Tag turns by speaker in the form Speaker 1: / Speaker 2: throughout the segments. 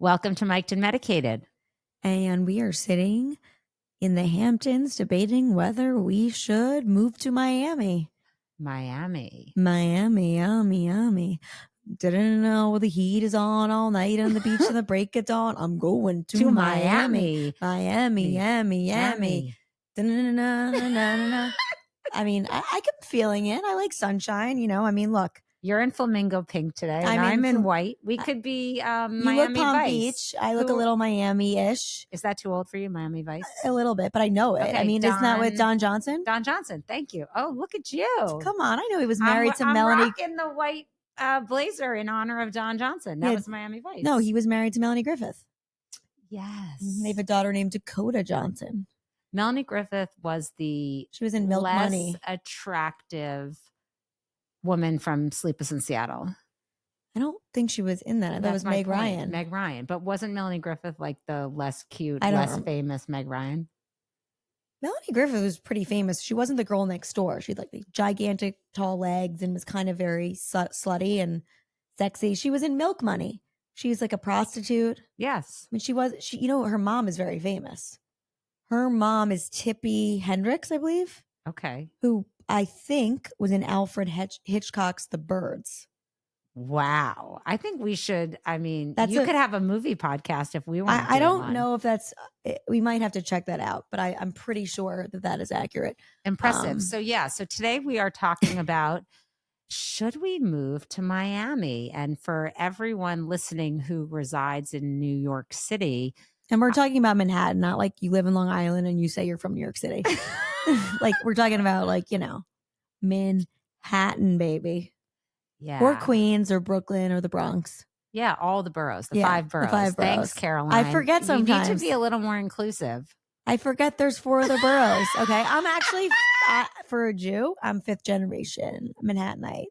Speaker 1: Welcome to Mic'd and Medicated.
Speaker 2: And we are sitting in the Hamptons debating whether we should move to Miami.
Speaker 1: Miami.
Speaker 2: Yummy. Didn't know the heat is on all night on the beach and the break of dawn. I'm going to Miami. Miami. Da-na-na-na-na-na-na. I mean, I kept feeling it. I like sunshine, look.
Speaker 1: You're in flamingo pink today, and I'm in white. We could be
Speaker 2: you
Speaker 1: Miami
Speaker 2: look Palm
Speaker 1: Vice.
Speaker 2: Beach. I look a little Miami-ish.
Speaker 1: Is that too old for you, Miami Vice?
Speaker 2: A little bit, but I know it.
Speaker 1: Okay,
Speaker 2: I mean, isn't that with Don Johnson?
Speaker 1: Don Johnson, thank you. Oh, look at you.
Speaker 2: Come on, I know he was married to Melanie.
Speaker 1: I'm rocking the white blazer in honor of Don Johnson. That was Miami Vice.
Speaker 2: No, he was married to Melanie Griffith.
Speaker 1: Yes.
Speaker 2: They have a daughter named Dakota Johnson.
Speaker 1: Melanie Griffith was she
Speaker 2: was in Milk
Speaker 1: less
Speaker 2: Money.
Speaker 1: Attractive woman from Sleepless in Seattle.
Speaker 2: I don't think she was in that. That was Meg Ryan.
Speaker 1: Meg Ryan. But wasn't Melanie Griffith like the less cute, less famous Meg Ryan?
Speaker 2: Melanie Griffith was pretty famous. She wasn't the girl next door. She had like the gigantic tall legs and was kind of very slutty and sexy. She was in Milk Money. She was like a prostitute.
Speaker 1: Yes.
Speaker 2: I mean, her mom is very famous. Her mom is Tippi Hendricks, I believe.
Speaker 1: Okay.
Speaker 2: Who I think was in Alfred Hitchcock's The Birds.
Speaker 1: Wow. I think we should, you could have a movie podcast if we want.
Speaker 2: I don't know if we might have to check that out, but I'm pretty sure that is accurate.
Speaker 1: Impressive. So today we are talking about, should we move to Miami? And for everyone listening who resides in New York City.
Speaker 2: And we're talking about Manhattan, not like you live in Long Island and you say you're from New York City. Like we're talking about Manhattan, baby.
Speaker 1: Yeah.
Speaker 2: Or Queens or Brooklyn or the Bronx.
Speaker 1: Yeah, all the boroughs, the 5 boroughs.
Speaker 2: The 5 boroughs.
Speaker 1: Thanks, Caroline.
Speaker 2: I forget sometimes.
Speaker 1: You need to be a little more inclusive.
Speaker 2: I forget there's 4 other boroughs. Okay. I'm actually, for a Jew, I'm 5th generation Manhattanite,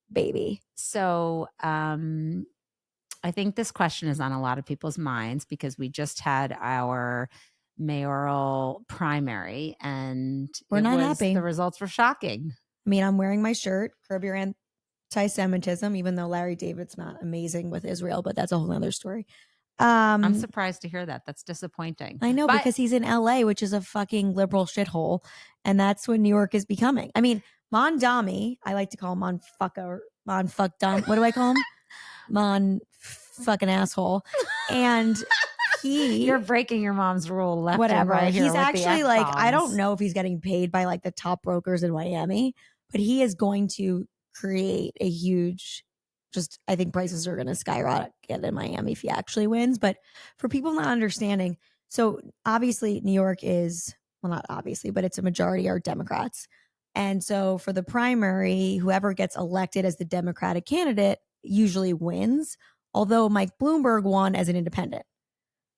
Speaker 2: baby.
Speaker 1: So I think this question is on a lot of people's minds because we just had our mayoral primary and
Speaker 2: we're not happy.
Speaker 1: The results were shocking.
Speaker 2: I mean, I'm wearing my shirt, curb your anti-Semitism, even though Larry David's not amazing with Israel, but that's a whole other story.
Speaker 1: I'm surprised to hear that. That's disappointing.
Speaker 2: I know, because he's in LA, which is a fucking liberal shithole. And that's what New York is becoming. I mean, Mamdani, I like to call him Mon-fuck-dom. What do I call him? Mon-fucking asshole. And you're
Speaker 1: breaking your mom's rule left
Speaker 2: whatever.
Speaker 1: And right here.
Speaker 2: He's actually I don't know if he's getting paid by like the top brokers in Miami, but he is going to create a huge, I think prices are going to skyrocket in Miami if he actually wins. But for people not understanding, so obviously New York is, well, not obviously, but it's a majority are Democrats. And so for the primary, whoever gets elected as the Democratic candidate usually wins, although Mike Bloomberg won as an independent.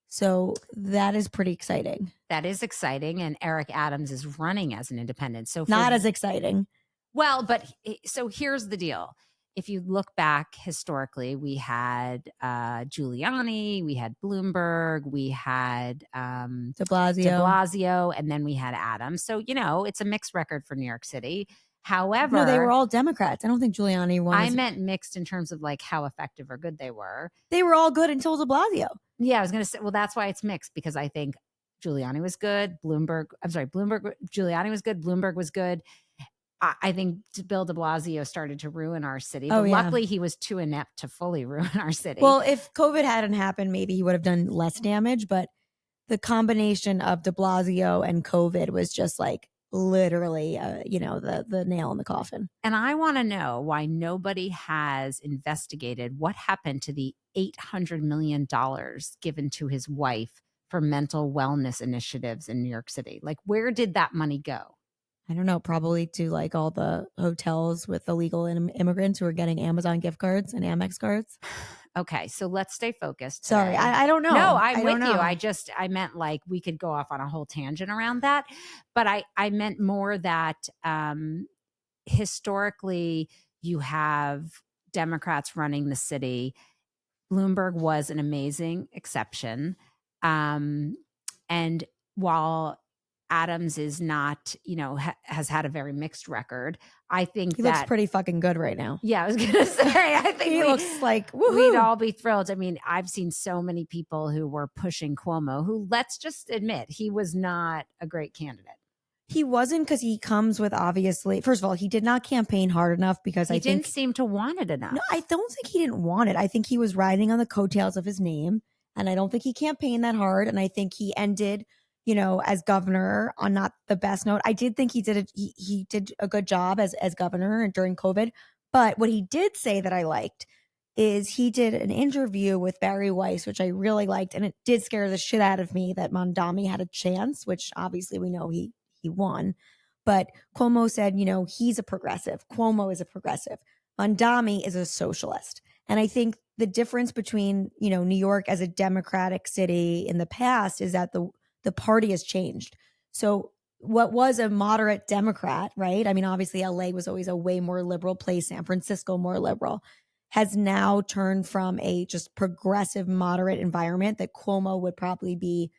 Speaker 2: So that is pretty exciting.
Speaker 1: That is exciting. And Eric Adams is running as an independent. So
Speaker 2: not as exciting.
Speaker 1: Well, but so here's the deal. If you look back historically, we had Giuliani, we had Bloomberg, we had
Speaker 2: de Blasio,
Speaker 1: and then we had Adams. So, it's a mixed record for New York City. However,
Speaker 2: no, they were all Democrats. I don't think Giuliani won.
Speaker 1: I meant mixed in terms of like how effective or good they were.
Speaker 2: They were all good until de Blasio.
Speaker 1: Yeah, I was going to say, well, that's why it's mixed, because I think Giuliani was good. Giuliani was good. Bloomberg was good. I think Bill de Blasio started to ruin our city. But luckily, he was too inept to fully ruin our city.
Speaker 2: Well, if COVID hadn't happened, maybe he would have done less damage. But the combination of de Blasio and COVID was just like literally, the nail in the coffin.
Speaker 1: And I want to know why nobody has investigated what happened to the $800 million given to his wife for mental wellness initiatives in New York City. Like, where did that money go?
Speaker 2: I don't know, probably to like all the hotels with illegal immigrants who are getting Amazon gift cards and Amex cards.
Speaker 1: Okay, so let's stay focused today.
Speaker 2: Sorry, I don't know.
Speaker 1: No, I'm with you. I meant like we could go off on a whole tangent around that. But I meant more that historically you have Democrats running the city. Bloomberg was an amazing exception. And while Adams is not, has had a very mixed record. I think
Speaker 2: he looks pretty fucking good right now.
Speaker 1: Yeah, I was going to say, I think
Speaker 2: he looks like
Speaker 1: we'd all be thrilled. I mean, I've seen so many people who were pushing Cuomo, who, let's just admit, he was not a great candidate.
Speaker 2: He wasn't, because he comes with, obviously, first of all, he did not campaign hard enough, because
Speaker 1: he didn't seem to want it enough.
Speaker 2: No, I don't think he didn't want it. I think he was riding on the coattails of his name, and I don't think he campaigned that hard. And I think he ended, as governor on not the best note. I did think he did a good job as governor during COVID. But what he did say that I liked is he did an interview with Barry Weiss, which I really liked, and it did scare the shit out of me that Mamdani had a chance, which obviously we know he won. But Cuomo said, he's a progressive. Cuomo is a progressive. Mamdani is a socialist. And I think the difference between, New York as a Democratic city in the past is that the party has changed. So what was a moderate Democrat, right? I mean, obviously LA was always a way more liberal place, San Francisco more liberal, has now turned from a just progressive, moderate environment that Cuomo would probably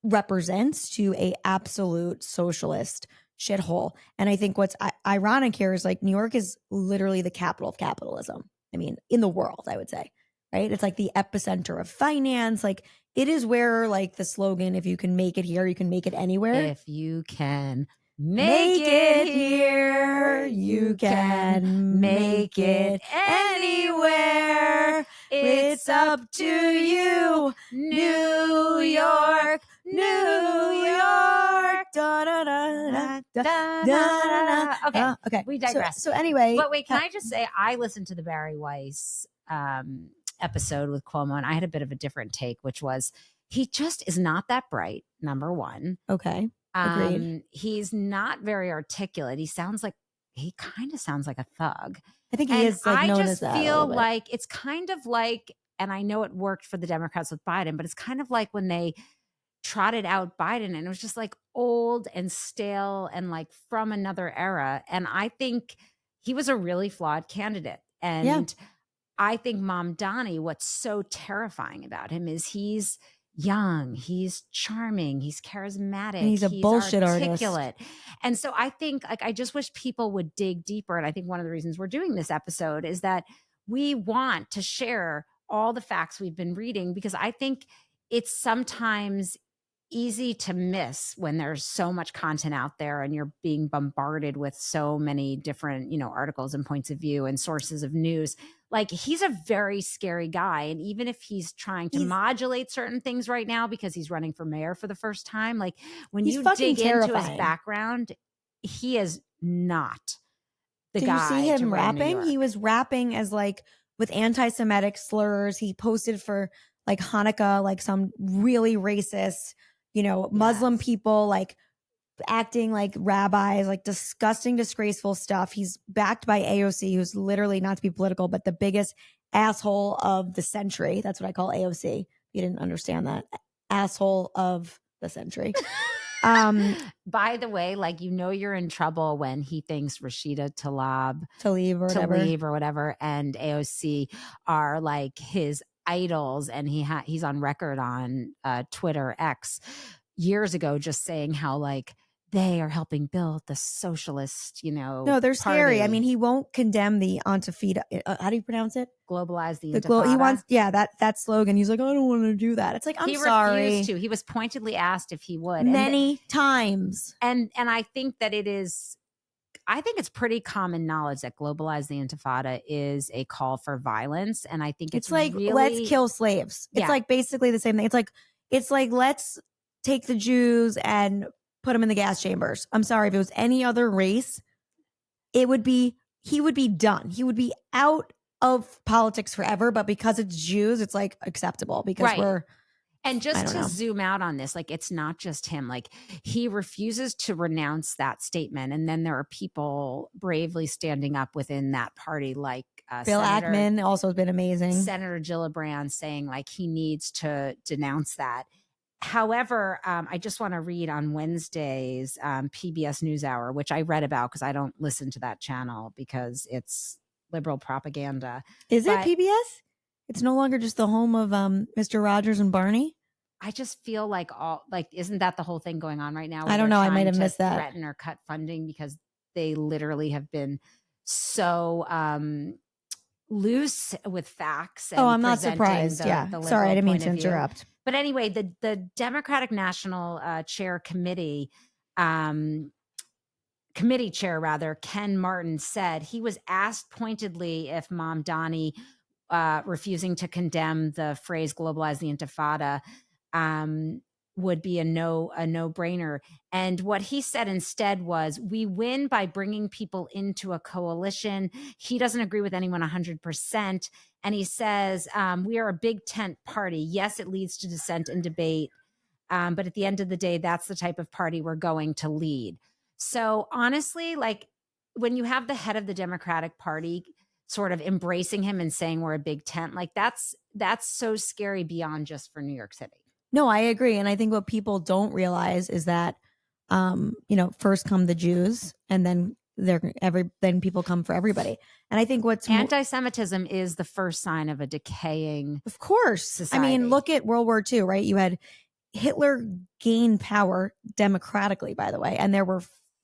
Speaker 2: represents to a absolute socialist shithole. And I think what's ironic here is, like, New York is literally the capital of capitalism. I mean, in the world, I would say, right? It's like the epicenter of finance. Like, it is where, like, the slogan, if you can make it here, you can make it anywhere.
Speaker 1: If you can make it here, you can make it anywhere. It's up to you, New York, New York. Da, da, da, da, da, da. Okay, we digress.
Speaker 2: So anyway,
Speaker 1: but wait, can I just say, I listened to the Barry Weiss episode with Cuomo, and I had a bit of a different take, which was, he just is not that bright. Number one.
Speaker 2: Okay. Agreed.
Speaker 1: He's not very articulate. He kind of sounds like a thug.
Speaker 2: I think he is, like, known as that.
Speaker 1: I just feel like it's kind of like, and I know it worked for the Democrats with Biden, but it's kind of like when they trotted out Biden, and it was just like old and stale and like from another era. And I think he was a really flawed candidate. And I think Mamdani, what's so terrifying about him is he's young, he's charming, he's charismatic,
Speaker 2: and he's a bullshit articulate.
Speaker 1: And so I think, like, I just wish people would dig deeper. And I think one of the reasons we're doing this episode is that we want to share all the facts we've been reading, because I think it's sometimes easy to miss when there's so much content out there and you're being bombarded with so many different, articles and points of view and sources of news. Like, he's a very scary guy. And even if he's trying to modulate certain things right now because he's running for mayor for the first time, like, when you dig into his background, he is not the guy.
Speaker 2: Did you see him rapping? He was rapping as, like, with anti-Semitic slurs. He posted for, like, Hanukkah, like some really racist, Muslim people, like, acting like rabbis, like disgusting, disgraceful stuff. He's backed by AOC, who's literally, not to be political, but the biggest asshole of the century. That's what I call AOC. You didn't understand that. Asshole of the century.
Speaker 1: By the way, like, you're in trouble when he thinks Rashida Tlaib or whatever and AOC are like his idols, and he's on record on Twitter X years ago just saying how, like, they are helping build the socialist,
Speaker 2: No, they're scary.
Speaker 1: party.
Speaker 2: I mean, he won't condemn the Antifida. How do you pronounce it?
Speaker 1: Globalize the Intifada.
Speaker 2: He wants, that slogan. He's like, I don't want to do that. It's like, I'm sorry.
Speaker 1: He refused to. He was pointedly asked if he would.
Speaker 2: Many times.
Speaker 1: And I think that I think it's pretty common knowledge that Globalize the Intifada is a call for violence. And I think it's
Speaker 2: like,
Speaker 1: really,
Speaker 2: let's kill slaves. It's like basically the same thing. It's like, let's take the Jews and put them in the gas chambers. I'm sorry, if it was any other race, he would be done. He would be out of politics forever. But because it's Jews, it's like acceptable because we're.
Speaker 1: And just to zoom out on this, like, it's not just him. Like, he refuses to renounce that statement. And then there are people bravely standing up within that party, like
Speaker 2: Bill Ackman also has been amazing.
Speaker 1: Senator Gillibrand saying, like, he needs to denounce that. However, I just want to read on Wednesday's PBS NewsHour, which I read about because I don't listen to that channel because it's liberal propaganda.
Speaker 2: Is it PBS? It's no longer just the home of Mr. Rogers and Barney?
Speaker 1: I just feel like isn't that the whole thing going on right now?
Speaker 2: I don't know. I might have missed that.
Speaker 1: Threaten or cut funding because they literally have been so loose with facts. And
Speaker 2: I'm not surprised. Sorry, I didn't mean to interrupt.
Speaker 1: But anyway, the Democratic National Chair Committee, committee chair rather, Ken Martin, said he was asked pointedly if Mamdani refusing to condemn the phrase "globalize the Intifada" would be a no-brainer. And what he said instead was, we win by bringing people into a coalition. He doesn't agree with anyone 100%. And he says, we are a big tent party. Yes, it leads to dissent and debate. But at the end of the day, that's the type of party we're going to lead. So honestly, like when you have the head of the Democratic Party sort of embracing him and saying we're a big tent, like that's so scary beyond just for New York City.
Speaker 2: No, I agree. And I think what people don't realize is that, first come the Jews and then then people come for everybody. And I think what's
Speaker 1: anti-Semitism is the first sign of a decaying,
Speaker 2: of course, society. I mean, look at World War II, right? You had Hitler gain power democratically, by the way, and there were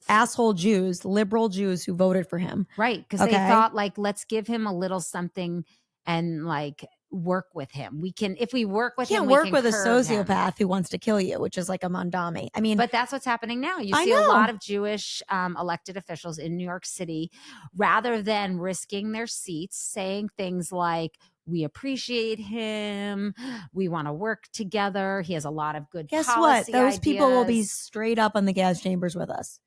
Speaker 2: asshole Jews, liberal Jews who voted for him.
Speaker 1: Right. Because they thought like, let's give him a little something and like work with him. We can, if we work with him, we
Speaker 2: can't work with a sociopath who wants to kill you, which is like a Mamdani. I mean,
Speaker 1: but that's what's happening now. You see a lot of Jewish elected officials in New York City, rather than risking their seats, saying things like, we appreciate him. We want to work together. He has a lot of good
Speaker 2: Guess
Speaker 1: policy
Speaker 2: what? Those
Speaker 1: ideas.
Speaker 2: people will be straight up on the gas chambers with us.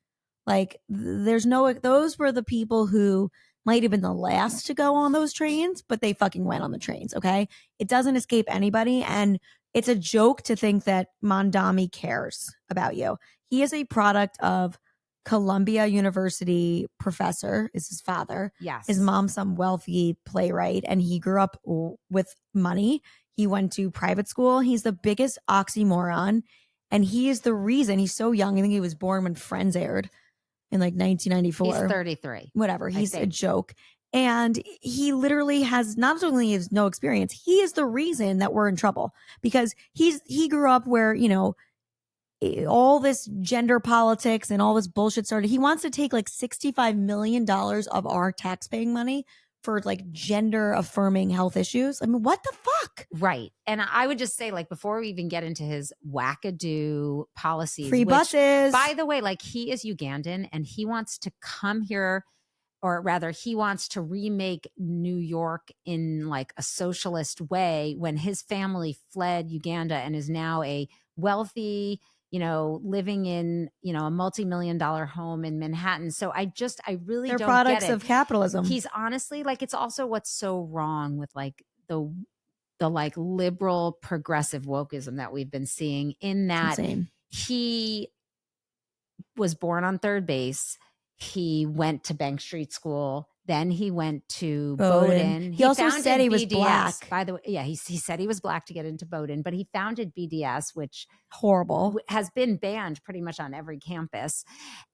Speaker 2: Like those were the people who might have been the last to go on those trains, but they fucking went on the trains. Okay. It doesn't escape anybody. And it's a joke to think that Mamdani cares about you. He is a product of Columbia University professor, is his father.
Speaker 1: Yes.
Speaker 2: His mom's some wealthy playwright, and he grew up with money. He went to private school. He's the biggest oxymoron. And he is the reason he's so young. I think he was born when Friends aired in like 1994.
Speaker 1: He's 33.
Speaker 2: Whatever. He's a joke. And he literally has not only has no experience, he is the reason that we're in trouble, because he grew up where, all this gender politics and all this bullshit started. He wants to take like $65 million of our taxpaying money for like gender affirming health issues. I mean, what the fuck?
Speaker 1: Right. And I would just say, like, before we even get into his wackadoo policies,
Speaker 2: free buses,
Speaker 1: by the way, like, he is Ugandan and he wants to come here, or rather he wants to remake New York in like a socialist way, when his family fled Uganda and is now a wealthy, living in, a multi-million-dollar home in Manhattan. So I really don't get it. They're
Speaker 2: products of capitalism.
Speaker 1: He's honestly like, it's also what's so wrong with like the like liberal progressive wokeism that we've been seeing, in that he was born on Third Base. He went to Bank Street School. Then he went to Bowdoin.
Speaker 2: He also said he was black.
Speaker 1: By the way, yeah, he said he was black to get into Bowdoin, but he founded BDS, which has been banned pretty much on every campus.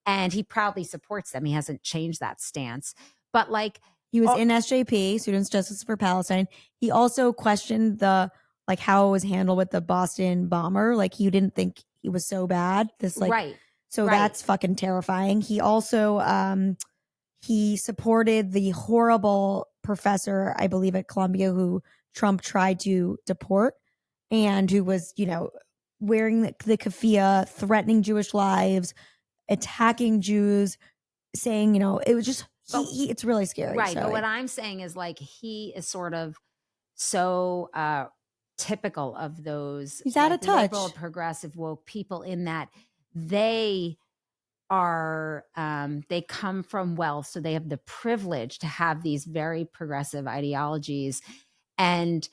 Speaker 1: And he proudly supports them. He hasn't changed that stance. But like,
Speaker 2: he was in SJP, Students Justice for Palestine. He also questioned how it was handled with the Boston bomber. Like, he didn't think he was so bad. That's fucking terrifying. He also he supported the horrible professor, I believe, at Columbia, who Trump tried to deport, and who was, wearing the keffiyeh, threatening Jewish lives, attacking Jews, saying, it was just, it's really scary.
Speaker 1: Right. But what I'm saying is, like, he is sort of so typical of those
Speaker 2: He's out of touch.
Speaker 1: Liberal, progressive, woke people, in that they are they come from wealth, so they have the privilege to have these very progressive ideologies, and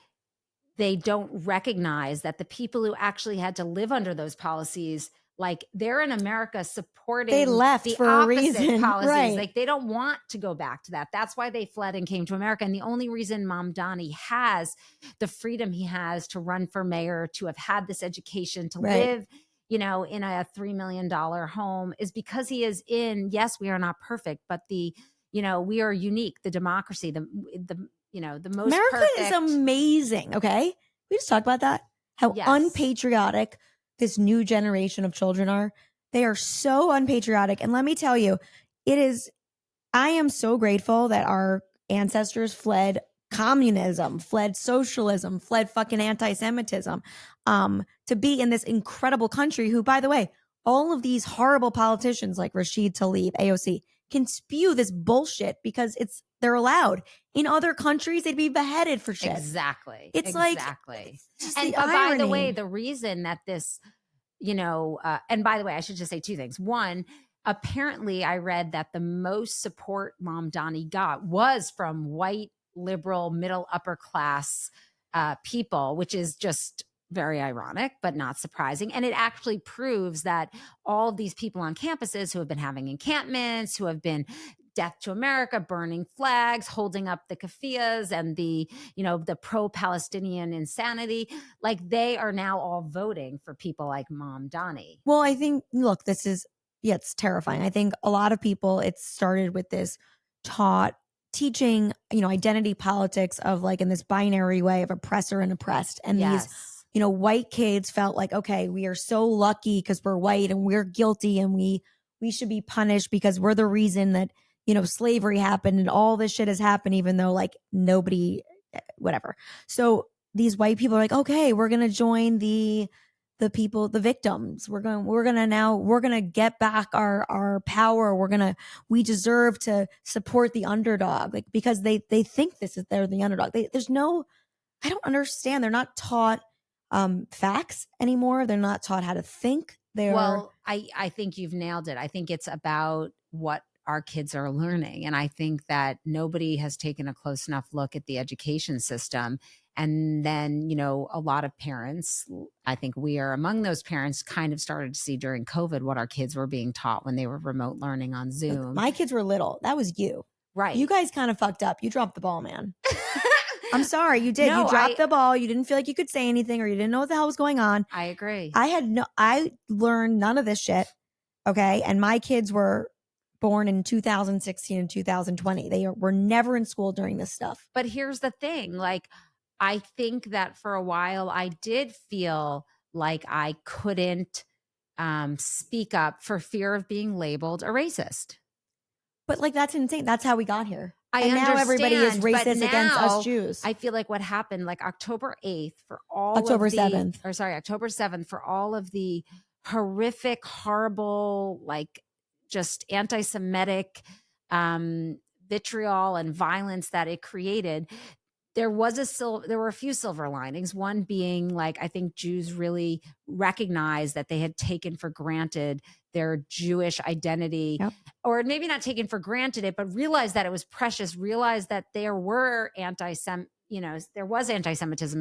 Speaker 1: they don't recognize that the people who actually had to live under those policies, like, they're in America supporting
Speaker 2: they left
Speaker 1: the
Speaker 2: for
Speaker 1: opposite
Speaker 2: a reason.
Speaker 1: policies.
Speaker 2: Right.
Speaker 1: Like, they don't want to go back to that. That's why they fled and came to America. And the only reason Mamdani has the freedom he has to run for mayor, to have had this education, to live, in a $3 million home, is because he is in, yes, we are not perfect, but we are unique. The democracy, the most
Speaker 2: America
Speaker 1: perfect.
Speaker 2: is amazing. Okay. We just talked about that. how
Speaker 1: Yes.
Speaker 2: unpatriotic this new generation of children are. They are so unpatriotic. And let me tell you, I am so grateful that our ancestors fled communism, fled socialism, fled fucking anti-Semitism, to be in this incredible country who, by the way, all of these horrible politicians like Rashid Tlaib, AOC, can spew this bullshit because they're allowed. In other countries, they'd be beheaded for shit.
Speaker 1: Exactly.
Speaker 2: It's
Speaker 1: exactly.
Speaker 2: Just
Speaker 1: And
Speaker 2: the
Speaker 1: by the
Speaker 2: irony.
Speaker 1: way, the reason that this, and by the way, I should just say two things. One, apparently I read that the most support Mamdani got was from white, liberal, middle, upper class people, which is just very ironic, but not surprising. And it actually proves that all of these people on campuses who have been having encampments, who have been Death to America, burning flags, holding up the keffiyehs and the pro-Palestinian insanity, like they are now all voting for people like Mamdani.
Speaker 2: Well, I think, look, it's terrifying. I think a lot of people, it started with this teaching, identity politics of like in this binary way of oppressor and oppressed. And
Speaker 1: Yes.
Speaker 2: these, white kids felt like, okay, we are so lucky because we're white and we're guilty and we should be punished because we're the reason that, slavery happened and all this shit has happened, even though like nobody, whatever. So these white people are like, okay, we're going to join the people, the victims. We're going to get back our power. We deserve to support the underdog, like, because they think they're the underdog. I don't understand. They're not taught facts anymore. They're not taught how to think.
Speaker 1: Well, I think you've nailed it. I think it's about what our kids are learning. And I think that nobody has taken a close enough look at the education system. And then, a lot of parents, I think we are among those parents, kind of started to see during COVID what our kids were being taught when they were remote learning on Zoom.
Speaker 2: Look, my kids were little. That was you.
Speaker 1: Right.
Speaker 2: You guys kind of fucked up. You dropped the ball, man. I'm sorry. You did.
Speaker 1: No,
Speaker 2: you dropped the ball. You didn't feel like you could say anything or you didn't know what the hell was going on.
Speaker 1: I agree.
Speaker 2: I learned none of this shit. Okay. And my kids were born in 2016 and 2020. They were never in school during this stuff.
Speaker 1: But here's the thing. Like, I think that for a while I did feel like I couldn't speak up for fear of being labeled a racist.
Speaker 2: But like, that's insane. That's how we got here.
Speaker 1: I
Speaker 2: and
Speaker 1: understand,
Speaker 2: now everybody is racist against us Jews.
Speaker 1: I feel like what happened, like October 8th for all
Speaker 2: October
Speaker 1: of the,
Speaker 2: 7th.
Speaker 1: Or sorry, October 7th for all of the horrific, horrible, like just anti-Semitic vitriol and violence that it created. There were a few silver linings. One being, like, I think Jews really recognized that they had taken for granted their Jewish identity,
Speaker 2: yep.
Speaker 1: Or maybe not taken for granted it, but realized that it was precious, realized that there was anti-Semitism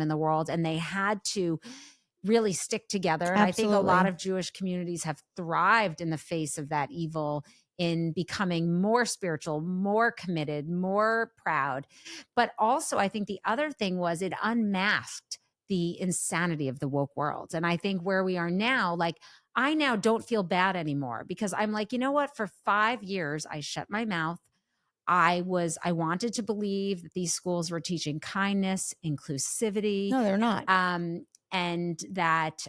Speaker 1: in the world, and they had to really stick together. And
Speaker 2: Absolutely.
Speaker 1: I think a lot of Jewish communities have thrived in the face of that evil, in becoming more spiritual, more committed, more proud. But also, I think the other thing was it unmasked the insanity of the woke world. And I think where we are now, like, I now don't feel bad anymore because I'm like, you know what? For 5 years, I shut my mouth. I wanted to believe that these schools were teaching kindness, inclusivity.
Speaker 2: No, they're not.
Speaker 1: And that,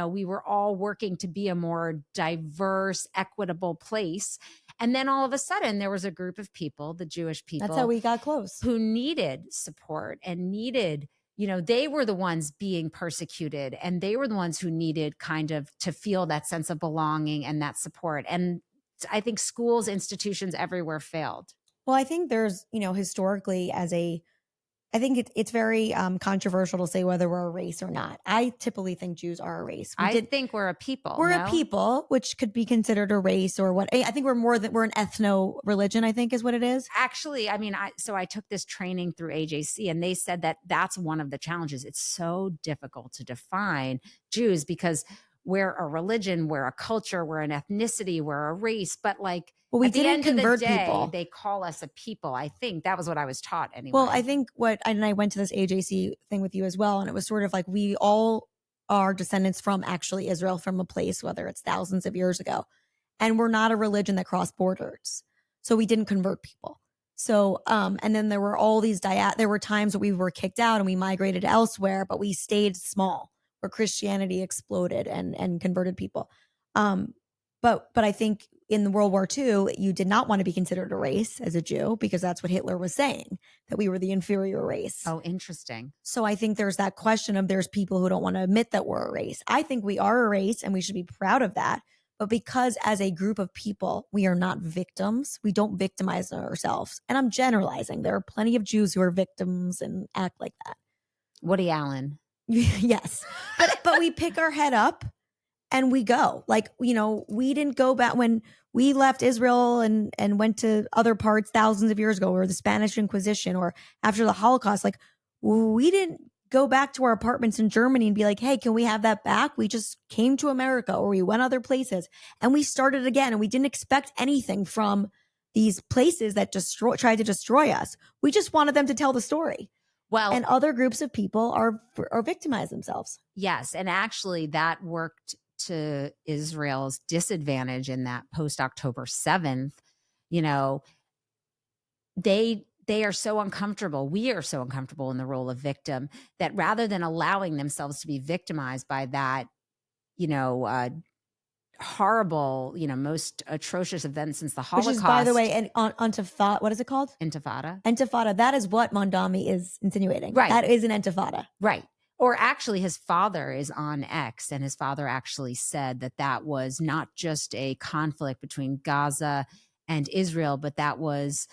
Speaker 1: we were all working to be a more diverse, equitable place. And then all of a sudden there was a group of people, the Jewish people.
Speaker 2: That's how we got close.
Speaker 1: Who needed support and needed, they were the ones being persecuted, and they were the ones who needed kind of to feel that sense of belonging and that support. And I think schools, institutions everywhere failed.
Speaker 2: Well, I think there's, historically I think it's very controversial to say whether we're a race or not. I typically think Jews are a race.
Speaker 1: I think we're a people.
Speaker 2: We're a people, which could be considered a race or what. I think we're an ethno religion, I think is what it is.
Speaker 1: Actually, I mean, I took this training through AJC, and they said that that's one of the challenges. It's so difficult to define Jews because we're a religion, we're a culture, we're an ethnicity, we're a race, but like,
Speaker 2: well, we
Speaker 1: at the
Speaker 2: didn't
Speaker 1: end
Speaker 2: convert
Speaker 1: of the day,
Speaker 2: people.
Speaker 1: They call us a people. I think that was what I was taught anyway.
Speaker 2: Well, I think and I went to this AJC thing with you as well, and it was sort of like we all are descendants from actually Israel, from a place, whether it's thousands of years ago, and we're not a religion that crossed borders, so we didn't convert people. So, and then there were all these there were times that we were kicked out and we migrated elsewhere, but we stayed small. where Christianity exploded and converted people. But I think in World War II, you did not want to be considered a race as a Jew, because that's what Hitler was saying, that we were the inferior race.
Speaker 1: Oh, interesting.
Speaker 2: So I think there's that question of, there's people who don't want to admit that we're a race. I think we are a race and we should be proud of that. But because as a group of people, we are not victims, we don't victimize ourselves. And I'm generalizing. There are plenty of Jews who are victims and act like that.
Speaker 1: Woody Allen.
Speaker 2: Yes. But we pick our head up and we go. Like, you know, we didn't go back when we left Israel and went to other parts thousands of years ago, or the Spanish Inquisition, or after the Holocaust. Like, we didn't go back to our apartments in Germany and be like, hey, can we have that back? We just came to America, or we went other places and we started again. And we didn't expect anything from these places that tried to destroy us. We just wanted them to tell the story. Well, and other groups of people are victimized themselves.
Speaker 1: Yes. And actually that worked to Israel's disadvantage in that post-October 7th, you know, they are so uncomfortable. We are so uncomfortable in the role of victim that rather than allowing themselves to be victimized by that, you know, horrible, you know, most atrocious event since the Holocaust.
Speaker 2: Which is, by the way, an intifada. What is it called?
Speaker 1: Intifada.
Speaker 2: Intifada. That is what Mamdani is insinuating.
Speaker 1: Right.
Speaker 2: That is an intifada.
Speaker 1: Right. Or actually, his father is on X, and his father actually said that that was not just a conflict between Gaza and Israel, but that was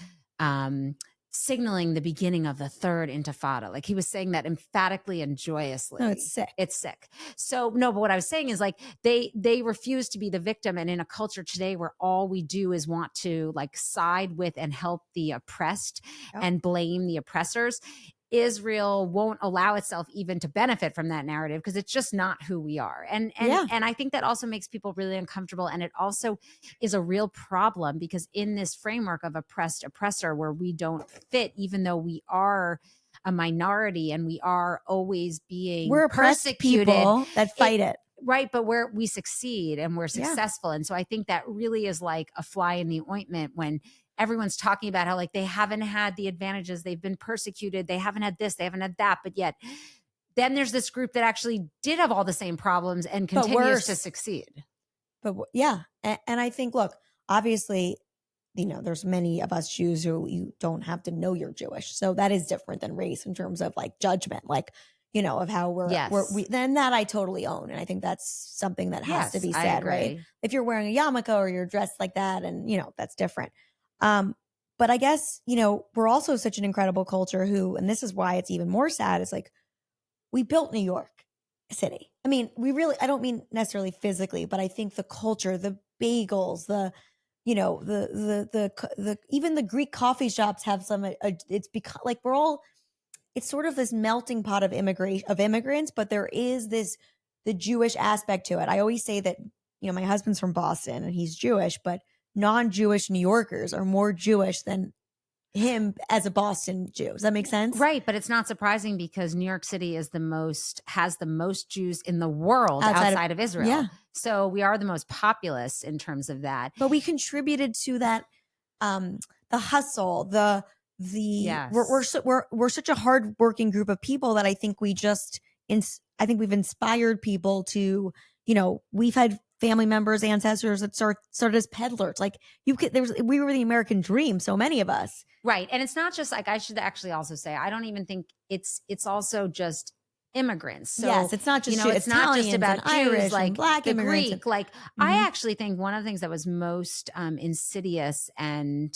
Speaker 1: signaling the beginning of the third intifada. Like, he was saying that emphatically and joyously.
Speaker 2: No, it's sick.
Speaker 1: It's sick. So no, but what I was saying is, like, they refuse to be the victim. And in a culture today where all we do is want to, like, side with and help the oppressed and blame the oppressors, Israel won't allow itself even to benefit from that narrative, because it's just not who we are. And I think that also makes people really uncomfortable. And it also is a real problem, because in this framework of oppressed oppressor, where we don't fit, even though we are a minority and we are always being persecuted,
Speaker 2: people that fight it.
Speaker 1: Right. But we succeed and we're successful. And so I think that really is like a fly in the ointment when everyone's talking about how, like, they haven't had the advantages, they've been persecuted, they haven't had this, they haven't had that, but yet then there's this group that actually did have all the same problems and continues to succeed.
Speaker 2: But yeah. And I think, look, obviously, you know, there's many of us Jews who you don't have to know you're Jewish. So that is different than race in terms of, like, judgment, like, you know, of how then that I totally own. And I think that's something that has to be said, right? If you're wearing a yarmulke or you're dressed like that, and, you know, that's different. But I guess, you know, we're also such an incredible culture who, and this is why it's even more sad, is like, we built New York City. I mean, I don't mean necessarily physically, but I think the culture, the bagels, the, you know, the even the Greek coffee shops have some, it's because, like, it's sort of this melting pot of immigrants, but there is the Jewish aspect to it. I always say that, you know, my husband's from Boston and he's Jewish, but non-Jewish New Yorkers are more Jewish than him as a Boston Jew. Does that make sense?
Speaker 1: Right. But it's not surprising, because New York City has the most Jews in the world outside of Israel.
Speaker 2: Yeah.
Speaker 1: So we are the most populous in terms of that.
Speaker 2: But we contributed to that, the hustle, we're such a hardworking group of people that I think we've inspired people to, you know, we've had family members, ancestors that started as peddlers. Like, we were the American dream, so many of us.
Speaker 1: Right. And it's not just, like, I should actually also say, I don't even think it's also just immigrants. So,
Speaker 2: yes, it's not just,
Speaker 1: you know, it's not just about Jews,
Speaker 2: Irish,
Speaker 1: like
Speaker 2: Black
Speaker 1: the
Speaker 2: immigrants.
Speaker 1: Greek. Like, I actually think one of the things that was most insidious and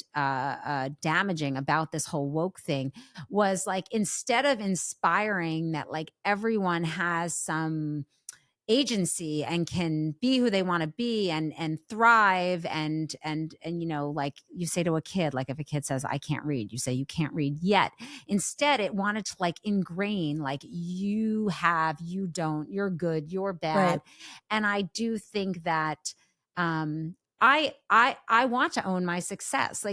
Speaker 1: damaging about this whole woke thing was, like, instead of inspiring that, like, everyone has some agency and can be who they want to be and thrive and you know, like, you say to a kid, like, if a kid says, I can't read, you say, you can't read yet. Instead, it wanted to, like, ingrain, like, you don't, you're good, you're bad. Right. And I do think that I want to own my success.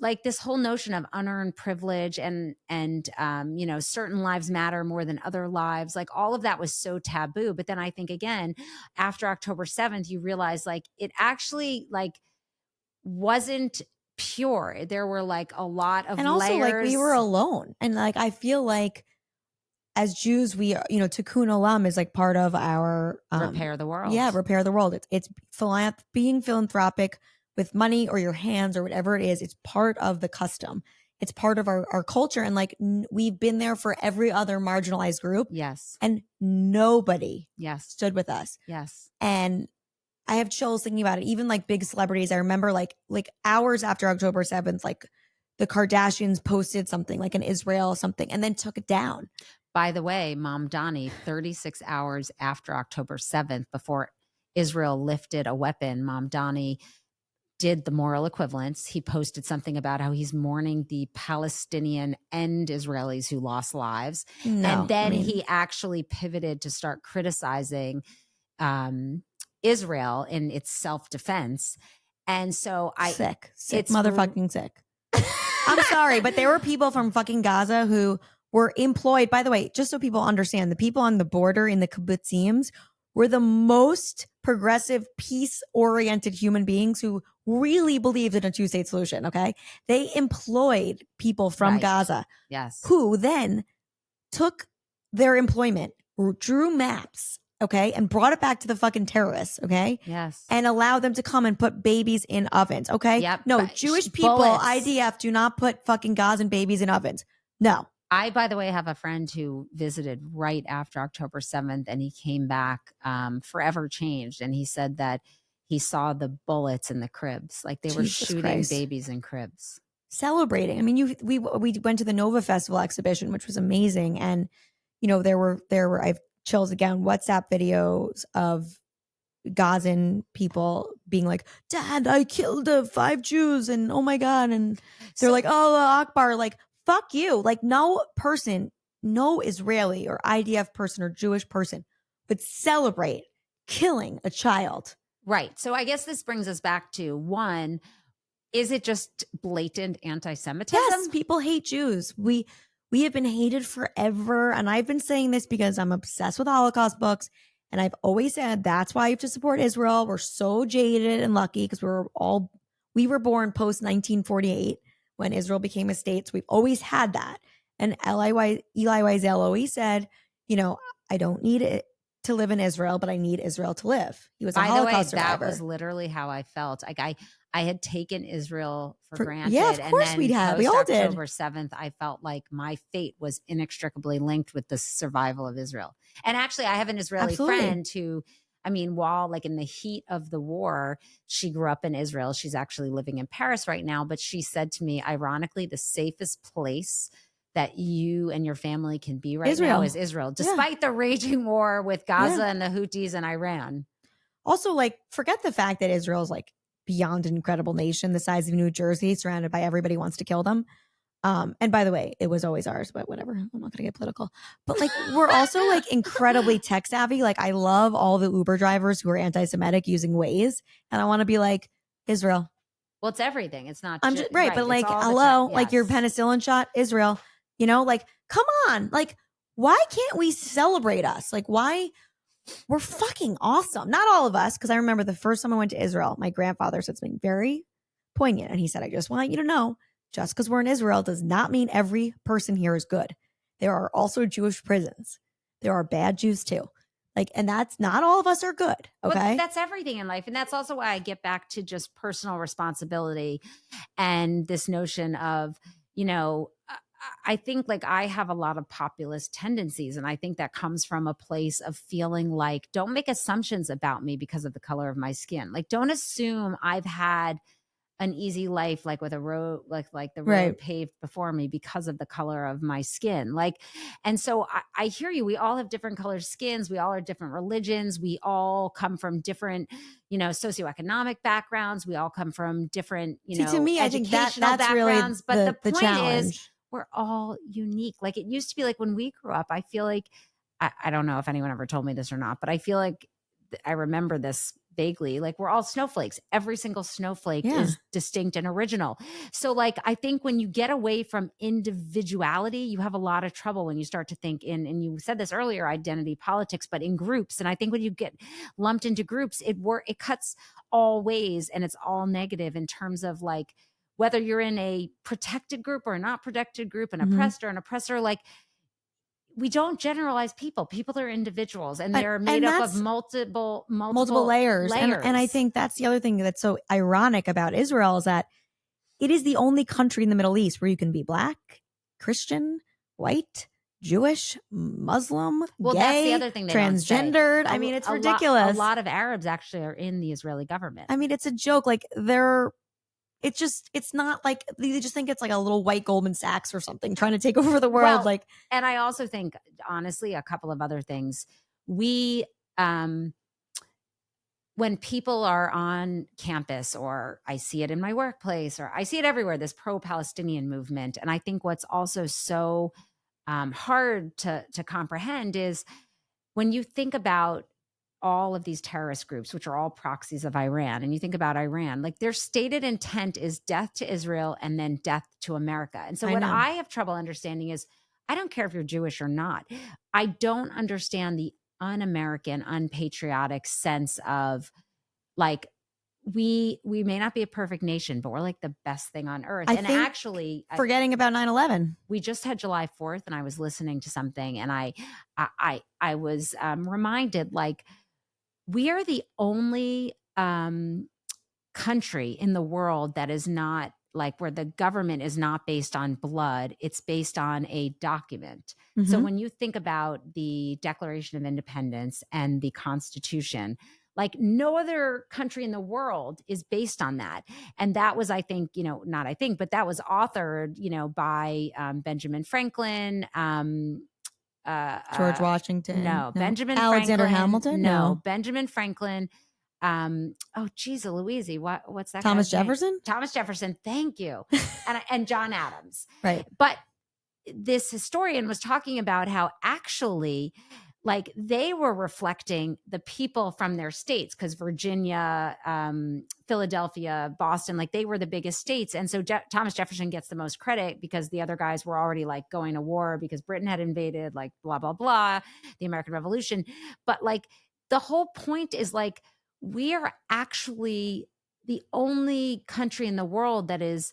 Speaker 1: Like this whole notion of unearned privilege and you know, certain lives matter more than other lives. Like, all of that was so taboo. But then I think, again, after October 7th, you realize, like, it actually, like, wasn't pure. There were, like, a lot of
Speaker 2: and also
Speaker 1: layers.
Speaker 2: Like, we were alone. And, like, I feel like as Jews, we, tikkun olam is like part of our
Speaker 1: repair the world.
Speaker 2: Yeah, repair the world. It's being philanthropic with money or your hands or whatever it is. It's part of the custom. It's part of our culture. And like we've been there for every other marginalized group.
Speaker 1: Yes.
Speaker 2: And nobody stood with us.
Speaker 1: Yes.
Speaker 2: And I have chills thinking about it. Even like big celebrities. I remember like hours after October 7th, like the Kardashians posted something like in Israel something and then took it down.
Speaker 1: By the way, Mamdani, 36 hours after October 7th, before Israel lifted a weapon, Mamdani did the moral equivalence. He posted something about how he's mourning the Palestinian and Israelis who lost lives. And then he actually pivoted to start criticizing Israel in its self-defense. And so
Speaker 2: sick, motherfucking sick. I'm sorry, but there were people from fucking Gaza who were employed. By the way, just so people understand, the people on the border in the kibbutzim were the most progressive, peace-oriented human beings who really believed in a two-state solution, okay? They employed people from Gaza.
Speaker 1: Yes.
Speaker 2: Who then took their employment, drew maps, okay, and brought it back to the fucking terrorists, okay?
Speaker 1: Yes.
Speaker 2: And allowed them to come and put babies in ovens, okay?
Speaker 1: Yep.
Speaker 2: No, Jewish people,
Speaker 1: bullets.
Speaker 2: IDF, do not put fucking Gazan babies in ovens. No.
Speaker 1: I, by the way, have a friend who visited right after October 7th and he came back forever changed. And he said that he saw the bullets in the cribs. Like they were shooting babies in cribs.
Speaker 2: Celebrating. I mean, we went to the Nova Festival exhibition, which was amazing. And, there were I've chills again, WhatsApp videos of Gazan people being like, Dad, I killed 5 Jews and oh my God. And they're like, oh, Akbar, like, fuck you. Like no person, no Israeli or IDF person or Jewish person would celebrate killing a child.
Speaker 1: Right. So I guess this brings us back to one, is it just blatant anti-Semitism?
Speaker 2: Yes, people hate Jews. We have been hated forever. And I've been saying this because I'm obsessed with Holocaust books. And I've always said that's why you have to support Israel. We're so jaded and lucky because we were born post 1948 when Israel became a state. So we've always had that. And Eli Wiesel always said, I don't need it to live in Israel, but I need Israel to live. He was a Holocaust survivor.
Speaker 1: That was literally how I felt. Like I had taken Israel for granted.
Speaker 2: Yeah, of course we had. We all did.
Speaker 1: October 7th, I felt like my fate was inextricably linked with the survival of Israel. And actually, I have an Israeli friend who, while like in the heat of the war, she grew up in Israel. She's actually living in Paris right now. But she said to me, ironically, the safest place that you and your family can be right now is Israel, despite the raging war with Gaza and the Houthis and Iran.
Speaker 2: Also, like, forget the fact that Israel is like beyond an incredible nation, the size of New Jersey, surrounded by everybody who wants to kill them. And by the way, it was always ours, but whatever. I'm not going to get political. But like, we're also like incredibly tech savvy. Like, I love all the Uber drivers who are anti-Semitic using Waze. And I want to be like, Israel.
Speaker 1: Well, it's everything. It's not
Speaker 2: right. But like, hello, like your penicillin shot, Israel, like, come on. Like, why can't we celebrate us? Like, why? We're fucking awesome. Not all of us, because I remember the first time I went to Israel, my grandfather said something very poignant. And he said, I just want you to know, just because we're in Israel does not mean every person here is good. There are also Jewish prisons. There are bad Jews too. Like, and that's not all of us are good. Okay.
Speaker 1: Well, that's everything in life. And that's also why I get back to just personal responsibility and this notion of, I think like I have a lot of populist tendencies. And I think that comes from a place of feeling like, don't make assumptions about me because of the color of my skin. Like, don't assume I've had an easy life, like with a road, like the road paved before me because of the color of my skin. Like, and so I hear you. We all have different colored skins. We all are different religions. We all come from different, socioeconomic backgrounds. We all come from different,
Speaker 2: to me, I think that's
Speaker 1: backgrounds.
Speaker 2: Really
Speaker 1: but the point
Speaker 2: challenge
Speaker 1: is, we're all unique. Like it used to be like when we grew up, I feel like, I don't know if anyone ever told me this or not, but I feel like I remember this vaguely, like we're all snowflakes. Every single snowflake is distinct and original. So like, I think when you get away from individuality, you have a lot of trouble when you start to think and you said this earlier, identity politics, but in groups. And I think when you get lumped into groups, it cuts all ways and it's all negative in terms of like, whether you're in a protected group or a not protected group, an oppressed or an oppressor, like we don't generalize people. People are individuals, and they're made up of multiple
Speaker 2: layers. And I think that's the other thing that's so ironic about Israel is that it is the only country in the Middle East where you can be Black, Christian, white, Jewish, Muslim, gay,
Speaker 1: that's the other thing
Speaker 2: transgendered. I mean, it's ridiculous.
Speaker 1: A lot of Arabs actually are in the Israeli government.
Speaker 2: I mean, it's a joke. Like it's not like they just think it's like a little white Goldman Sachs or something trying to take over the world.
Speaker 1: Well, and I also think, honestly, a couple of other things. We, when people are on campus, or I see it in my workplace, or I see it everywhere, this pro-Palestinian movement. And I think what's also so hard to comprehend is when you think about all of these terrorist groups, which are all proxies of Iran, and you think about Iran, like their stated intent is death to Israel and then death to America. And so I have trouble understanding is, I don't care if you're Jewish or not. I don't understand the un-American, unpatriotic sense of like, we may not be a perfect nation, but we're like the best thing on earth. And actually
Speaker 2: forgetting about 9/11.
Speaker 1: We just had July 4th and I was listening to something and I was reminded, like, we are the only country in the world that is not like where the government is not based on blood. It's based on a document. Mm-hmm. So when you think about the Declaration of Independence and the Constitution, like no other country in the world is based on that. And that was, I think, but that was authored, by Benjamin Franklin,
Speaker 2: George Washington.
Speaker 1: No, Benjamin
Speaker 2: Alexander
Speaker 1: Franklin.
Speaker 2: Hamilton.
Speaker 1: No, Benjamin Franklin. Oh, geez, Louise, what's that?
Speaker 2: Thomas Jefferson.
Speaker 1: Name? Thomas Jefferson. Thank you. and John Adams.
Speaker 2: Right.
Speaker 1: But this historian was talking about how actually, like, they were reflecting the people from their states, because Virginia, Philadelphia, Boston, like they were the biggest states. And so Thomas Jefferson gets the most credit because the other guys were already like going to war because Britain had invaded, like blah, blah, blah, the American Revolution. But like the whole point is like, we are actually the only country in the world that is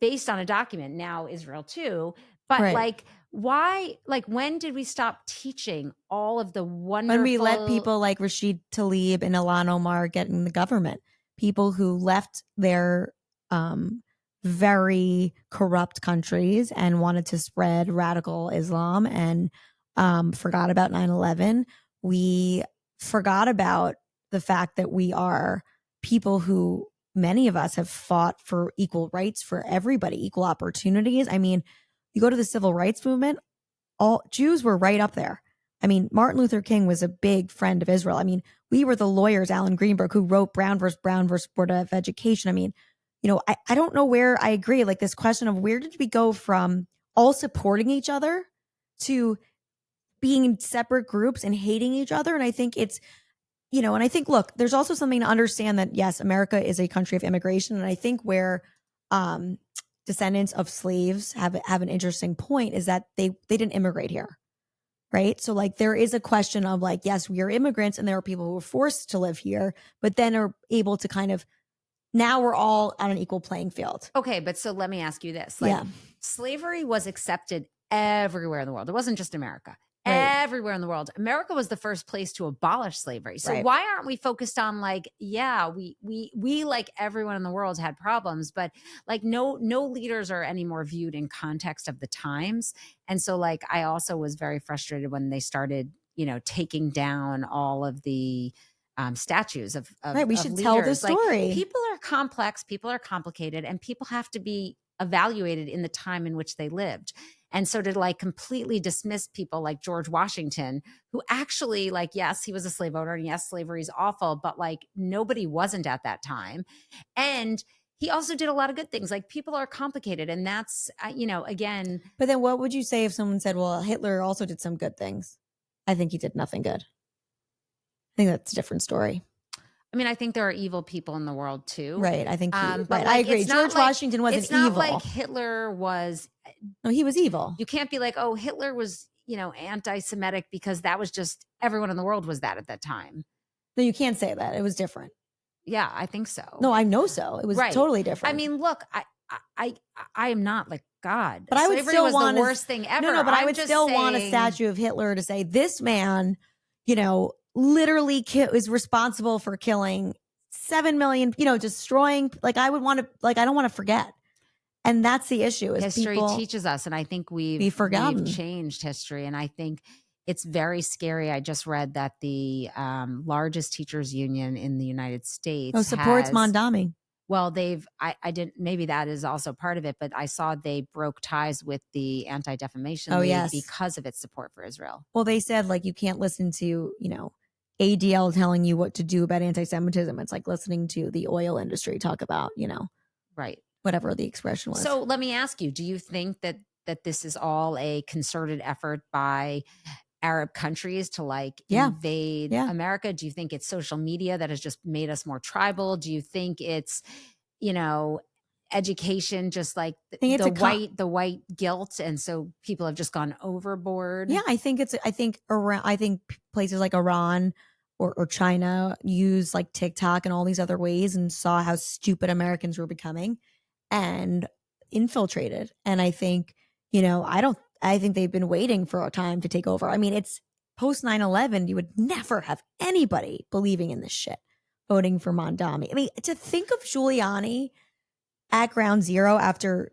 Speaker 1: based on a document. Now Israel too, but right. Like, why, like, when did we stop teaching all of the wonderful...
Speaker 2: When we let people like Rashid Tlaib and Ilhan Omar get in the government, people who left their very corrupt countries and wanted to spread radical Islam and forgot about 9/11. We forgot about the fact that we are people who, many of us have fought for equal rights for everybody, equal opportunities. I mean, you go to the civil rights movement, all Jews were right up there. I mean, Martin Luther King was a big friend of Israel. I mean, we were the lawyers, Alan Greenberg, who wrote Brown versus Board of Education. I mean, I don't know where I agree. Like this question of where did we go from all supporting each other to being in separate groups and hating each other? And I think it's, and I think, look, there's also something to understand that, yes, America is a country of immigration. And I think where descendants of slaves have an interesting point is that they didn't immigrate here, right? So like there is a question of like, yes, we are immigrants and there are people who were forced to live here, but then are able to kind of, now we're all on an equal playing field.
Speaker 1: Okay, but so let me ask you this. Like, slavery was accepted everywhere in the world. It wasn't just America. Right. Everywhere in the world. America was the first place to abolish slavery. So right. Why aren't we focused on like, we like everyone in the world had problems, but like no leaders are anymore viewed in context of the times. And so like, I also was very frustrated when they started, taking down all of the statues of right.
Speaker 2: We should
Speaker 1: leaders.
Speaker 2: Tell the story.
Speaker 1: Like, people are complex, people are complicated, and people have to be evaluated in the time in which they lived. And so to like completely dismiss people like George Washington, who actually like, yes, he was a slave owner and yes, slavery is awful, but like nobody wasn't at that time. And he also did a lot of good things. Like people are complicated, and that's, again.
Speaker 2: But then what would you say if someone said, well, Hitler also did some good things? I think he did nothing good. I think that's a different story.
Speaker 1: I mean, I think there are evil people in the world too.
Speaker 2: Right. I think right. Like, I agree. George Washington wasn't evil.
Speaker 1: It's not like Hitler was.
Speaker 2: No, he was evil.
Speaker 1: You can't be like, oh, Hitler was, anti-Semitic because that was just everyone in the world was that at that time.
Speaker 2: No, you can't say that. It was different.
Speaker 1: Yeah, I think so.
Speaker 2: No, I know so. It was totally different.
Speaker 1: I mean, look, I am not like God.
Speaker 2: But I would
Speaker 1: Slavery
Speaker 2: still
Speaker 1: was
Speaker 2: want
Speaker 1: the worst thing ever.
Speaker 2: No, but I
Speaker 1: I'm
Speaker 2: would
Speaker 1: just
Speaker 2: still want a
Speaker 1: saying-
Speaker 2: statue of Hitler to say this man, literally is responsible for killing 7 million, destroying. Like I would want to, like I don't want to forget. And that's the issue. Is
Speaker 1: history
Speaker 2: people
Speaker 1: teaches us, and I think we've changed history, and I think it's very scary. I just read that the largest teachers union in the United States
Speaker 2: supports Mamdani.
Speaker 1: Well, I didn't, maybe that is also part of it, but I saw they broke ties with the Anti-Defamation League because of its support for Israel.
Speaker 2: Well, they said like you can't listen to, ADL telling you what to do about anti-Semitism. It's like listening to the oil industry talk about,
Speaker 1: right.
Speaker 2: Whatever the expression was.
Speaker 1: So let me ask you, do you think that this is all a concerted effort by Arab countries to invade America? Do you think it's social media that has just made us more tribal? Do you think it's, education, just like the white guilt, and so people have just gone overboard?
Speaker 2: Yeah, I think places like Iran or China use like TikTok and all these other ways and saw how stupid Americans were becoming and infiltrated. And I think, I think they've been waiting for a time to take over. I mean, it's post 9/11, you would never have anybody believing in this shit, voting for Mamdani. I mean, to think of Giuliani at ground zero after,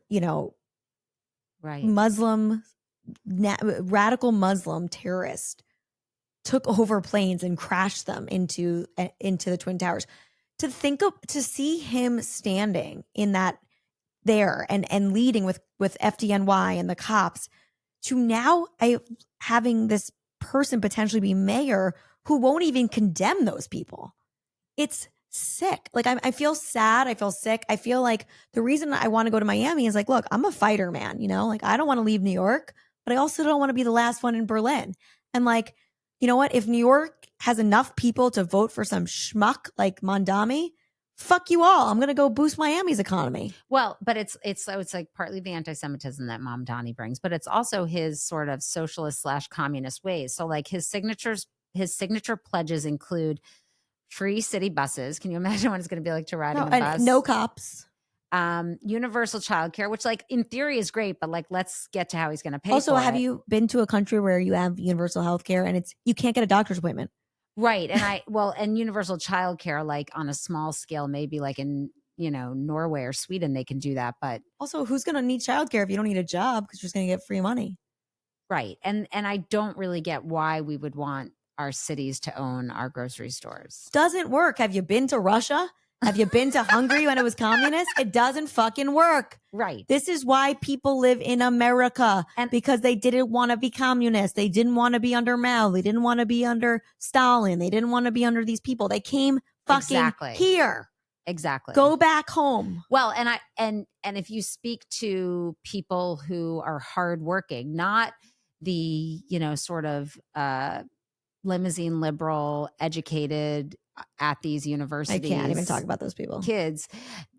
Speaker 2: radical Muslim terrorist took over planes and crashed them into the Twin Towers. To see him standing in that there and leading with FDNY and the cops, to now having this person potentially be mayor who won't even condemn those people. It's sick. Like I feel sad. I feel sick. I feel like the reason I want to go to Miami is like, look, I'm a fighter, man. Like I don't want to leave New York, but I also don't want to be the last one in Berlin. And like, you know what? If New York has enough people to vote for some schmuck like Mamdani, fuck you all. I'm going to go boost Miami's economy.
Speaker 1: Well, but it's like partly the anti-Semitism that Mamdani brings, but it's also his sort of socialist / communist ways. So like his signature pledges include free city buses. Can you imagine what it's going to be like to ride in a bus?
Speaker 2: No cops.
Speaker 1: Universal childcare, which like in theory is great, but like let's get to how he's going to pay.
Speaker 2: Also, have you been to a country where you have universal health care and you can't get a doctor's appointment?
Speaker 1: Right. And and universal childcare, like on a small scale, maybe like in, Norway or Sweden, they can do that. But
Speaker 2: also, who's going to need childcare if you don't need a job because you're just going to get free money?
Speaker 1: Right. And I don't really get why we would want our cities to own our grocery stores.
Speaker 2: Doesn't work. Have you been to Russia? Have you been to Hungary when it was communist? It doesn't fucking work.
Speaker 1: Right.
Speaker 2: This is why people live in America, because they didn't want to be communist. They didn't want to be under Mao. They didn't want to be under Stalin. They didn't want to be under these people. They came fucking here.
Speaker 1: Exactly.
Speaker 2: Go back home.
Speaker 1: Well, and if you speak to people who are hardworking, not the, sort of limousine liberal educated at these universities.
Speaker 2: I can't even talk about those people.
Speaker 1: Kids,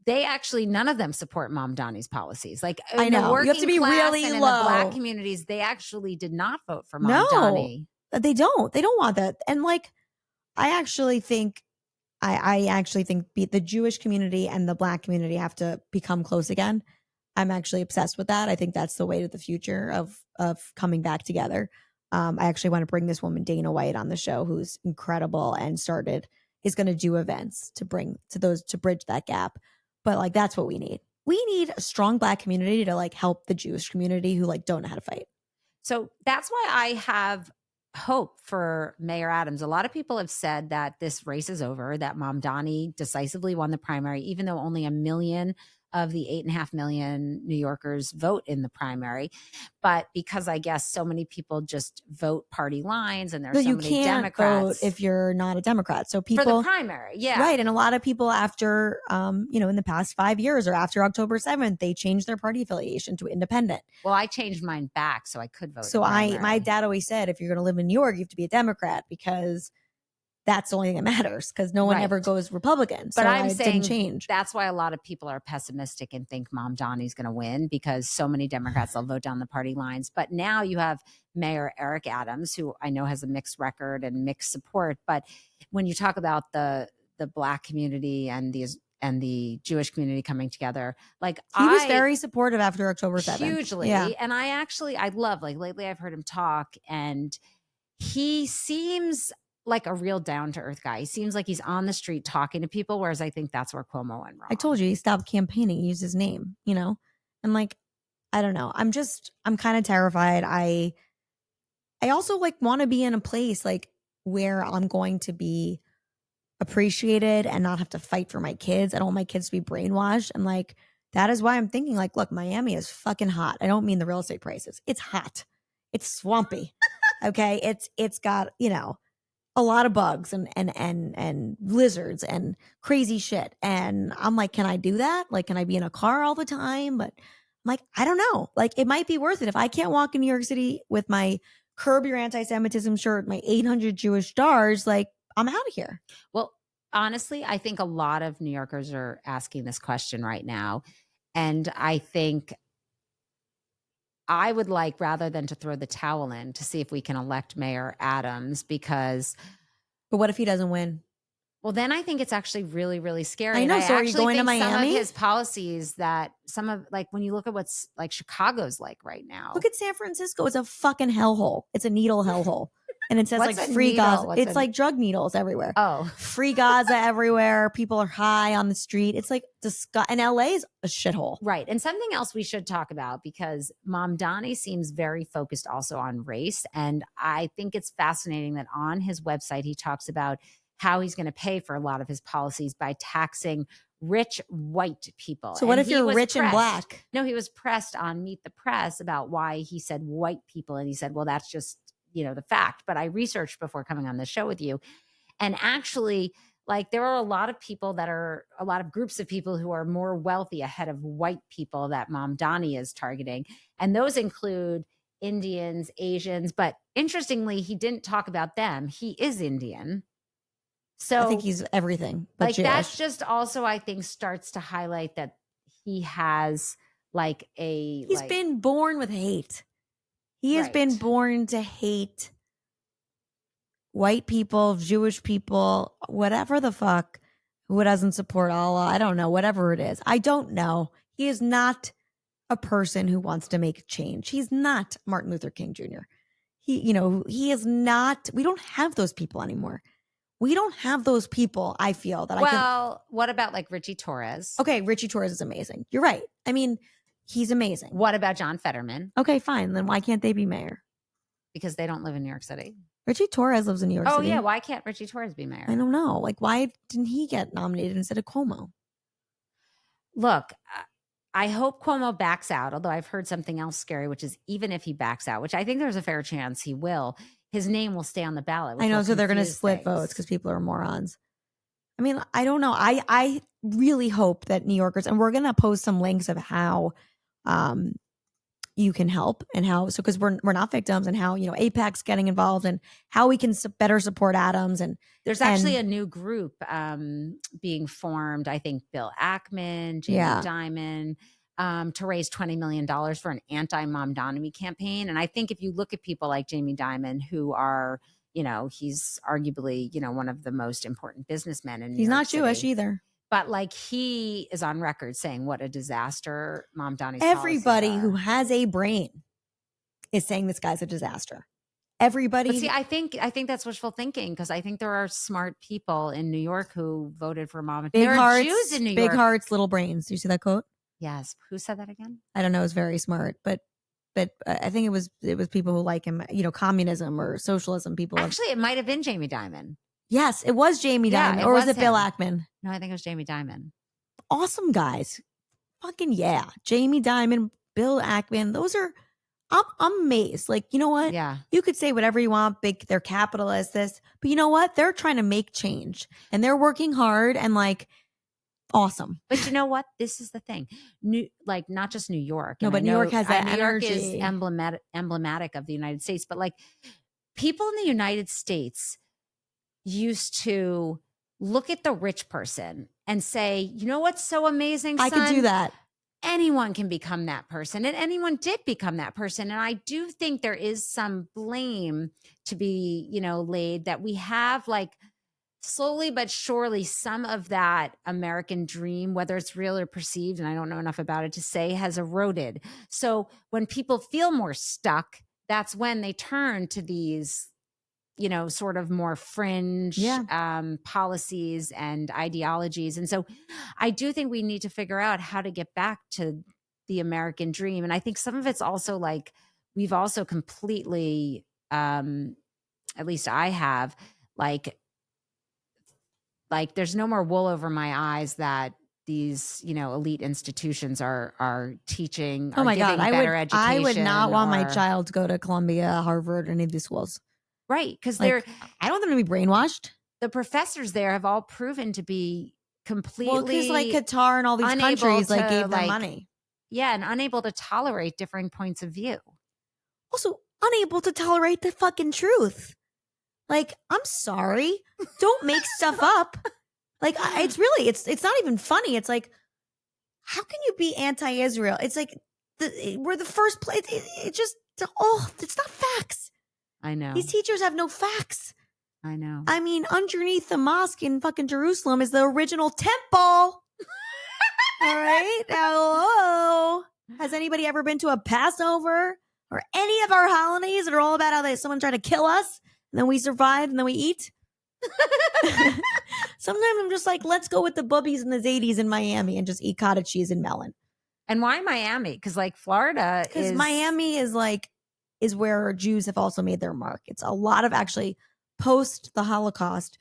Speaker 1: they actually, none of them support Mamdani's policies. Like
Speaker 2: I know, you have to be really
Speaker 1: and
Speaker 2: low.
Speaker 1: In the Black communities, they actually did not vote for Mamdani.
Speaker 2: No, they don't. They don't want that. And like, I actually think the Jewish community and the Black community have to become close again. I'm actually obsessed with that. I think that's the way to the future of coming back together. I actually want to bring this woman, Dana White, on the show, who's incredible and is going to do events to bridge that gap. But like, that's what we need. We need a strong Black community to like help the Jewish community who like don't know how to fight.
Speaker 1: So that's why I have hope for Mayor Adams. A lot of people have said that this race is over, that Mamdani decisively won the primary, even though only 1 million of the 8.5 million New Yorkers vote in the primary. But because I guess so many people just vote party lines, and there's so many Democrats
Speaker 2: vote if you're not a Democrat. So people
Speaker 1: for the primary, yeah,
Speaker 2: right. And a lot of people after, in the past 5 years or after October 7th, they changed their party affiliation to independent.
Speaker 1: Well, I changed mine back so I could vote.
Speaker 2: So my dad always said, if you're going to live in New York, you have to be a Democrat because that's the only thing that matters, because no one ever goes Republican.
Speaker 1: But
Speaker 2: so
Speaker 1: I'm saying
Speaker 2: didn't change.
Speaker 1: That's why a lot of people are pessimistic and think Mamdani's going to win, because so many Democrats will vote down the party lines. But now you have Mayor Eric Adams, who I know has a mixed record and mixed support. But when you talk about the Black community and and the Jewish community coming together. Like
Speaker 2: he was very supportive after October 7th.
Speaker 1: Hugely. Yeah. And I love, like lately I've heard him talk, and he seems like a real down to earth guy. He seems like he's on the street talking to people, whereas I think that's where Cuomo went wrong.
Speaker 2: I told you he stopped campaigning, he used his name, you know? And like, I don't know. I'm kind of terrified. I also like want to be in a place like where I'm going to be appreciated and not have to fight for my kids. I don't want my kids to be brainwashed. And like, that is why I'm thinking like, look, Miami is fucking hot. I don't mean the real estate prices. It's hot. It's swampy. Okay. It's got, you know, a lot of bugs and lizards and crazy shit. And I'm like, can I do that? Like, can I be in a car all the time? But I'm like, I don't know. Like, it might be worth it. If I can't walk in New York City with my Curb Your Anti-Semitism shirt, my 800 Jewish stars, like, I'm out of here.
Speaker 1: Well, honestly, I think a lot of New Yorkers are asking this question right now. And I think I would like, rather than to throw the towel in, to see if we can elect Mayor Adams, because.
Speaker 2: But what if he doesn't win?
Speaker 1: Well, then I think it's actually really, really scary.
Speaker 2: I know. So are you going to Miami?
Speaker 1: Some of his policies that like when you look at what's like Chicago's like right now.
Speaker 2: Look at San Francisco. It's a fucking hellhole. It's a needle hellhole. And it says like free Gaza. It's like drug needles everywhere.
Speaker 1: Oh,
Speaker 2: free Gaza everywhere. People are high on the street. It's like and LA is a shithole.
Speaker 1: Right. And something else we should talk about, because Mamdani seems very focused also on race. And I think it's fascinating that on his website, he talks about how he's going to pay for a lot of his policies by taxing rich white people.
Speaker 2: So what if you're rich and black?
Speaker 1: No, he was pressed on Meet the Press about why he said white people. And he said, well, that's just, you know, the fact. But I researched before coming on the show with you. And actually, like, there are a lot of groups of people who are more wealthy ahead of white people that Mamdani is targeting. And those include Indians, Asians. But interestingly, he didn't talk about them. He is Indian. So
Speaker 2: I think he's everything.
Speaker 1: Like Jewish. That's just also, I think, starts to highlight that he has like
Speaker 2: he's been born with hate. He has been born to hate white people, Jewish people, whatever the fuck, who doesn't support Allah. I don't know, whatever it is. I don't know. He is not a person who wants to make change. He's not Martin Luther King Jr. He is not. We don't have those people anymore. We don't have those people, I feel.
Speaker 1: What about like Richie Torres?
Speaker 2: Okay, Richie Torres is amazing. You're right. I mean, he's amazing.
Speaker 1: What about John Fetterman?
Speaker 2: Okay, fine. Then why can't they be mayor?
Speaker 1: Because they don't live in New York City.
Speaker 2: Richie Torres lives in New York City.
Speaker 1: Oh, yeah. Why can't Richie Torres be mayor?
Speaker 2: I don't know. Like, why didn't he get nominated instead of Cuomo?
Speaker 1: Look, I hope Cuomo backs out, although I've heard something else scary, which is even if he backs out, which I think there's a fair chance he will, his name will stay on the ballot.
Speaker 2: I know, so they're going to split votes because people are morons. I mean, I don't know. I really hope that New Yorkers, and we're going to post some links of how you can help and how, so because we're not victims, and how, AIPAC's getting involved and how we can better support Adams. And
Speaker 1: there's actually a new group being formed. I think Bill Ackman, Jamie Dimon, to raise $20 million for an anti-Mamdani campaign. And I think if you look at people like Jamie Dimon, who are, he's arguably, one of the most important businessmen in New York City.
Speaker 2: He's not Jewish either.
Speaker 1: But like, he is on record saying what a disaster Mamdani's
Speaker 2: everybody who has a brain is saying this guy's a disaster. Everybody.
Speaker 1: But see, I think that's wishful thinking, because I think there are smart people in New York who voted for Mamdani. There are Jews in New York.
Speaker 2: Big hearts, little brains. Do you see that quote?
Speaker 1: Yes. Who said that again?
Speaker 2: I don't know. It was very smart, but I think it was people who like him, communism or socialism people.
Speaker 1: Actually, it might have been Jamie Dimon.
Speaker 2: Yes, it was Jamie Dimon. Or was it Bill Ackman?
Speaker 1: No, I think it was Jamie Dimon.
Speaker 2: Awesome guys. Fucking yeah. Jamie Dimon, Bill Ackman. Those are, I'm amazed. Like, you know what?
Speaker 1: Yeah.
Speaker 2: You could say whatever you want. They're capitalists, this. But you know what? They're trying to make change. And they're working hard and like, awesome.
Speaker 1: But you know what? This is the thing. Not just New York.
Speaker 2: No, but New York has that energy.
Speaker 1: New York is emblematic of the United States. But like, people in the United States used to look at the rich person and say, you know what's so amazing, son?
Speaker 2: I could do that.
Speaker 1: Anyone can become that person. And anyone did become that person. And I do think there is some blame to be, laid that we have like slowly but surely, some of that American dream, whether it's real or perceived, and I don't know enough about it to say, has eroded. So when people feel more stuck, that's when they turn to these, sort of more fringe policies and ideologies. And so I do think we need to figure out how to get back to the American dream. And I think some of it's also like, we've also completely, at least I have, like there's no more wool over my eyes that these, elite institutions are teaching.
Speaker 2: Oh my God,
Speaker 1: better education.
Speaker 2: I would not want my child to go to Columbia, Harvard, or any of these schools.
Speaker 1: Right, because
Speaker 2: I don't want them to be brainwashed.
Speaker 1: The professors there have all proven to be completely
Speaker 2: because like Qatar and all these countries gave them money.
Speaker 1: Yeah, and unable to tolerate differing points of view.
Speaker 2: Also, unable to tolerate the fucking truth. Like, I'm sorry. Don't make stuff up. Like, it's not even funny. It's like, how can you be anti-Israel? It's like, we're the first place. It's not facts.
Speaker 1: I know.
Speaker 2: These teachers have no facts.
Speaker 1: I know.
Speaker 2: I mean, underneath the mosque in fucking Jerusalem is the original temple. All right? Now, hello. Has anybody ever been to a Passover or any of our holidays that are all about how someone tried to kill us and then we survive and then we eat? Sometimes I'm just like, let's go with the boobies and the Zadies in Miami and just eat cottage cheese and melon.
Speaker 1: And why Miami? Because like Florida
Speaker 2: Because Miami is where Jews have also made their mark. It's a lot of actually post the Holocaust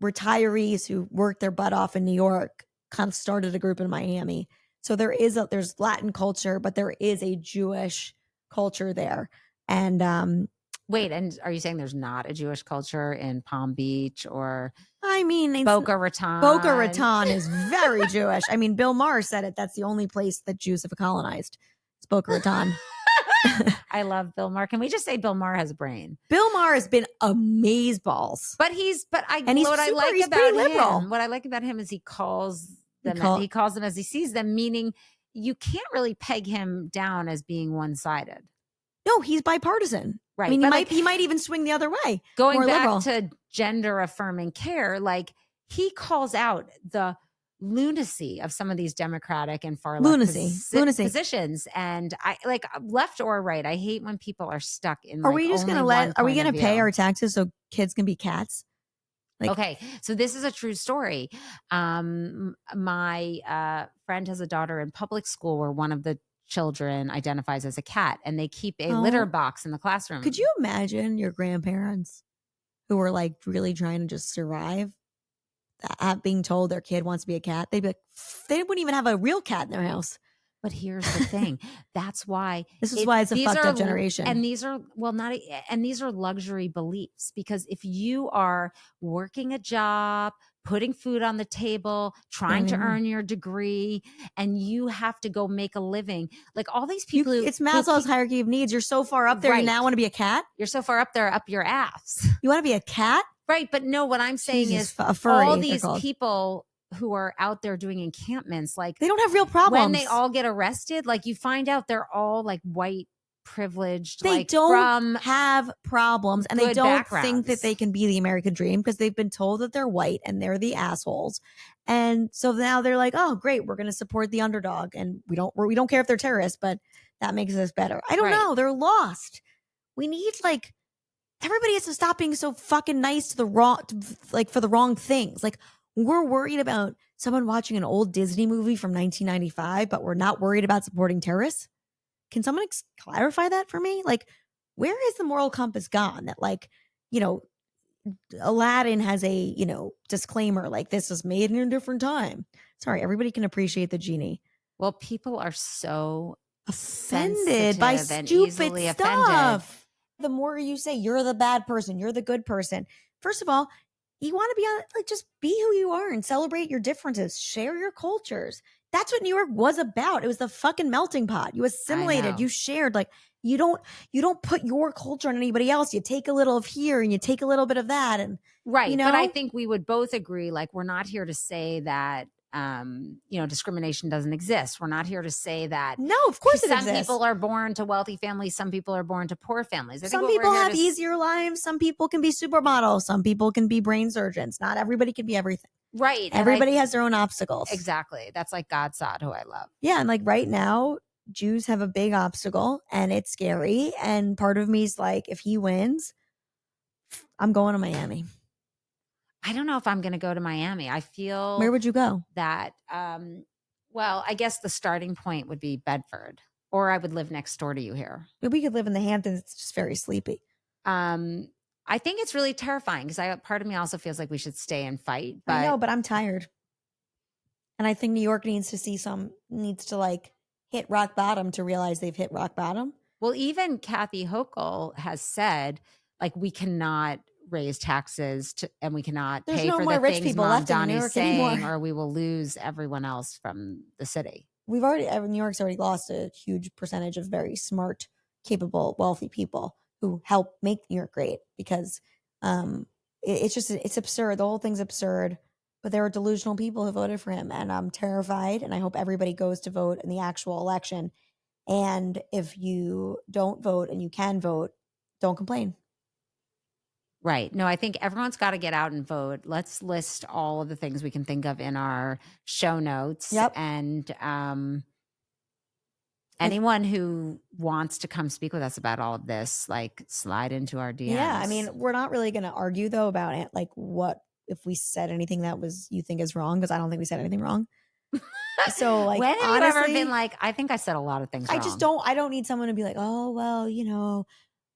Speaker 2: retirees who worked their butt off in New York kind of started a group in Miami. So there's Latin culture, but there is a Jewish culture there. And
Speaker 1: wait, and are you saying there's not a Jewish culture in Palm Beach or Boca Raton?
Speaker 2: Boca Raton is very Jewish. I mean, Bill Maher said it. That's the only place that Jews have colonized. It's Boca Raton.
Speaker 1: I love Bill Maher. Can we just say Bill Maher has a brain?
Speaker 2: Bill Maher has been amazeballs.
Speaker 1: What I like about him is he calls them as he sees them, meaning you can't really peg him down as being one-sided.
Speaker 2: No, he's bipartisan.
Speaker 1: Right.
Speaker 2: I mean, he might even swing the other way.
Speaker 1: Going back to gender affirming care, like he calls out the lunacy of some of these Democratic and far left positions. And I like left or right. I hate when people are stuck in.
Speaker 2: Are we just going to pay our taxes so kids can be cats?
Speaker 1: Okay. So this is a true story. My friend has a daughter in public school where one of the children identifies as a cat and they keep a litter box in the classroom.
Speaker 2: Could you imagine your grandparents who were like really trying to just survive being told their kid wants to be a cat? They'd be like, they wouldn't even have a real cat in their house.
Speaker 1: But here's the thing. That's why
Speaker 2: it's a fucked up generation.
Speaker 1: And these are these are luxury beliefs, because if you are working a job, putting food on the table, trying to earn your degree, and you have to go make a living, like all these people
Speaker 2: it's Maslow's hierarchy of needs. You're so far up there, you now want to be a cat?
Speaker 1: You're so far up there, up your ass.
Speaker 2: You want to be a cat?
Speaker 1: Right. But no, what I'm saying is all these people who are out there doing encampments, like
Speaker 2: they don't have real problems.
Speaker 1: When they all get arrested, like you find out they're all like white privileged.
Speaker 2: They don't have problems, and they don't think that they can be the American dream because they've been told that they're white and they're the assholes. And so now they're like, oh great, we're going to support the underdog, and we don't care if they're terrorists, but that makes us better. I don't know. They're lost. We need everybody has to stop being so fucking nice to for the wrong things. Like, we're worried about someone watching an old Disney movie from 1995, but we're not worried about supporting terrorists. Can someone clarify that for me? Like, where has the moral compass gone that, Aladdin has a, disclaimer like this was made in a different time? Sorry, everybody can appreciate the genie.
Speaker 1: Well, people are so
Speaker 2: offended by stupid stuff. The more you say you're the bad person, you're the good person. First of all, you want to be just be who you are and celebrate your differences. Share your cultures. That's what New York was about. It was the fucking melting pot. You assimilated. You shared. Like, you don't put your culture on anybody else. You take a little of here and you take a little bit of that. And
Speaker 1: right. But I think we would both agree, like, we're not here to say that discrimination doesn't exist. We're not here to say that.
Speaker 2: No, of course it exists.
Speaker 1: Some people are born to wealthy families. Some people are born to poor families.
Speaker 2: Some people have easier lives. Some people can be supermodels. Some people can be brain surgeons. Not everybody can be everything.
Speaker 1: Right.
Speaker 2: Everybody has their own obstacles.
Speaker 1: Exactly. That's like God Sod, who I love.
Speaker 2: Yeah. And like right now, Jews have a big obstacle and it's scary. And part of me is like, if he wins, I'm going to Miami.
Speaker 1: I don't know if I'm going to go to Miami. I feel.
Speaker 2: Where would you go?
Speaker 1: That, well, I guess the starting point would be Bedford, or I would live next door to you here.
Speaker 2: We could live in the Hamptons. It's just very sleepy.
Speaker 1: I think it's really terrifying because part of me also feels like we should stay and fight. But
Speaker 2: I know, but I'm tired. And I think New York needs to like hit rock bottom to realize they've hit rock bottom.
Speaker 1: Well, even Kathy Hochul has said, like, we cannot raise taxes and we cannot pay for the things Mamdani's saying, or we will lose everyone else from the city.
Speaker 2: New York's already lost a huge percentage of very smart, capable, wealthy people who help make New York great because it's absurd. The whole thing's absurd. But there are delusional people who voted for him, and I'm terrified. And I hope everybody goes to vote in the actual election. And if you don't vote and you can vote, don't complain.
Speaker 1: Right. No, I think everyone's got to get out and vote. Let's list all of the things we can think of in our show notes.
Speaker 2: Yep.
Speaker 1: And anyone who wants to come speak with us about all of this, like, slide into our DMs.
Speaker 2: Yeah. I mean, we're not really going to argue, though, about it. Like, what if we said anything that you think is wrong? Because I don't think we said anything wrong. So, like,
Speaker 1: when have you ever been like, I think I said a lot of things wrong?
Speaker 2: I don't need someone to be like, oh, well,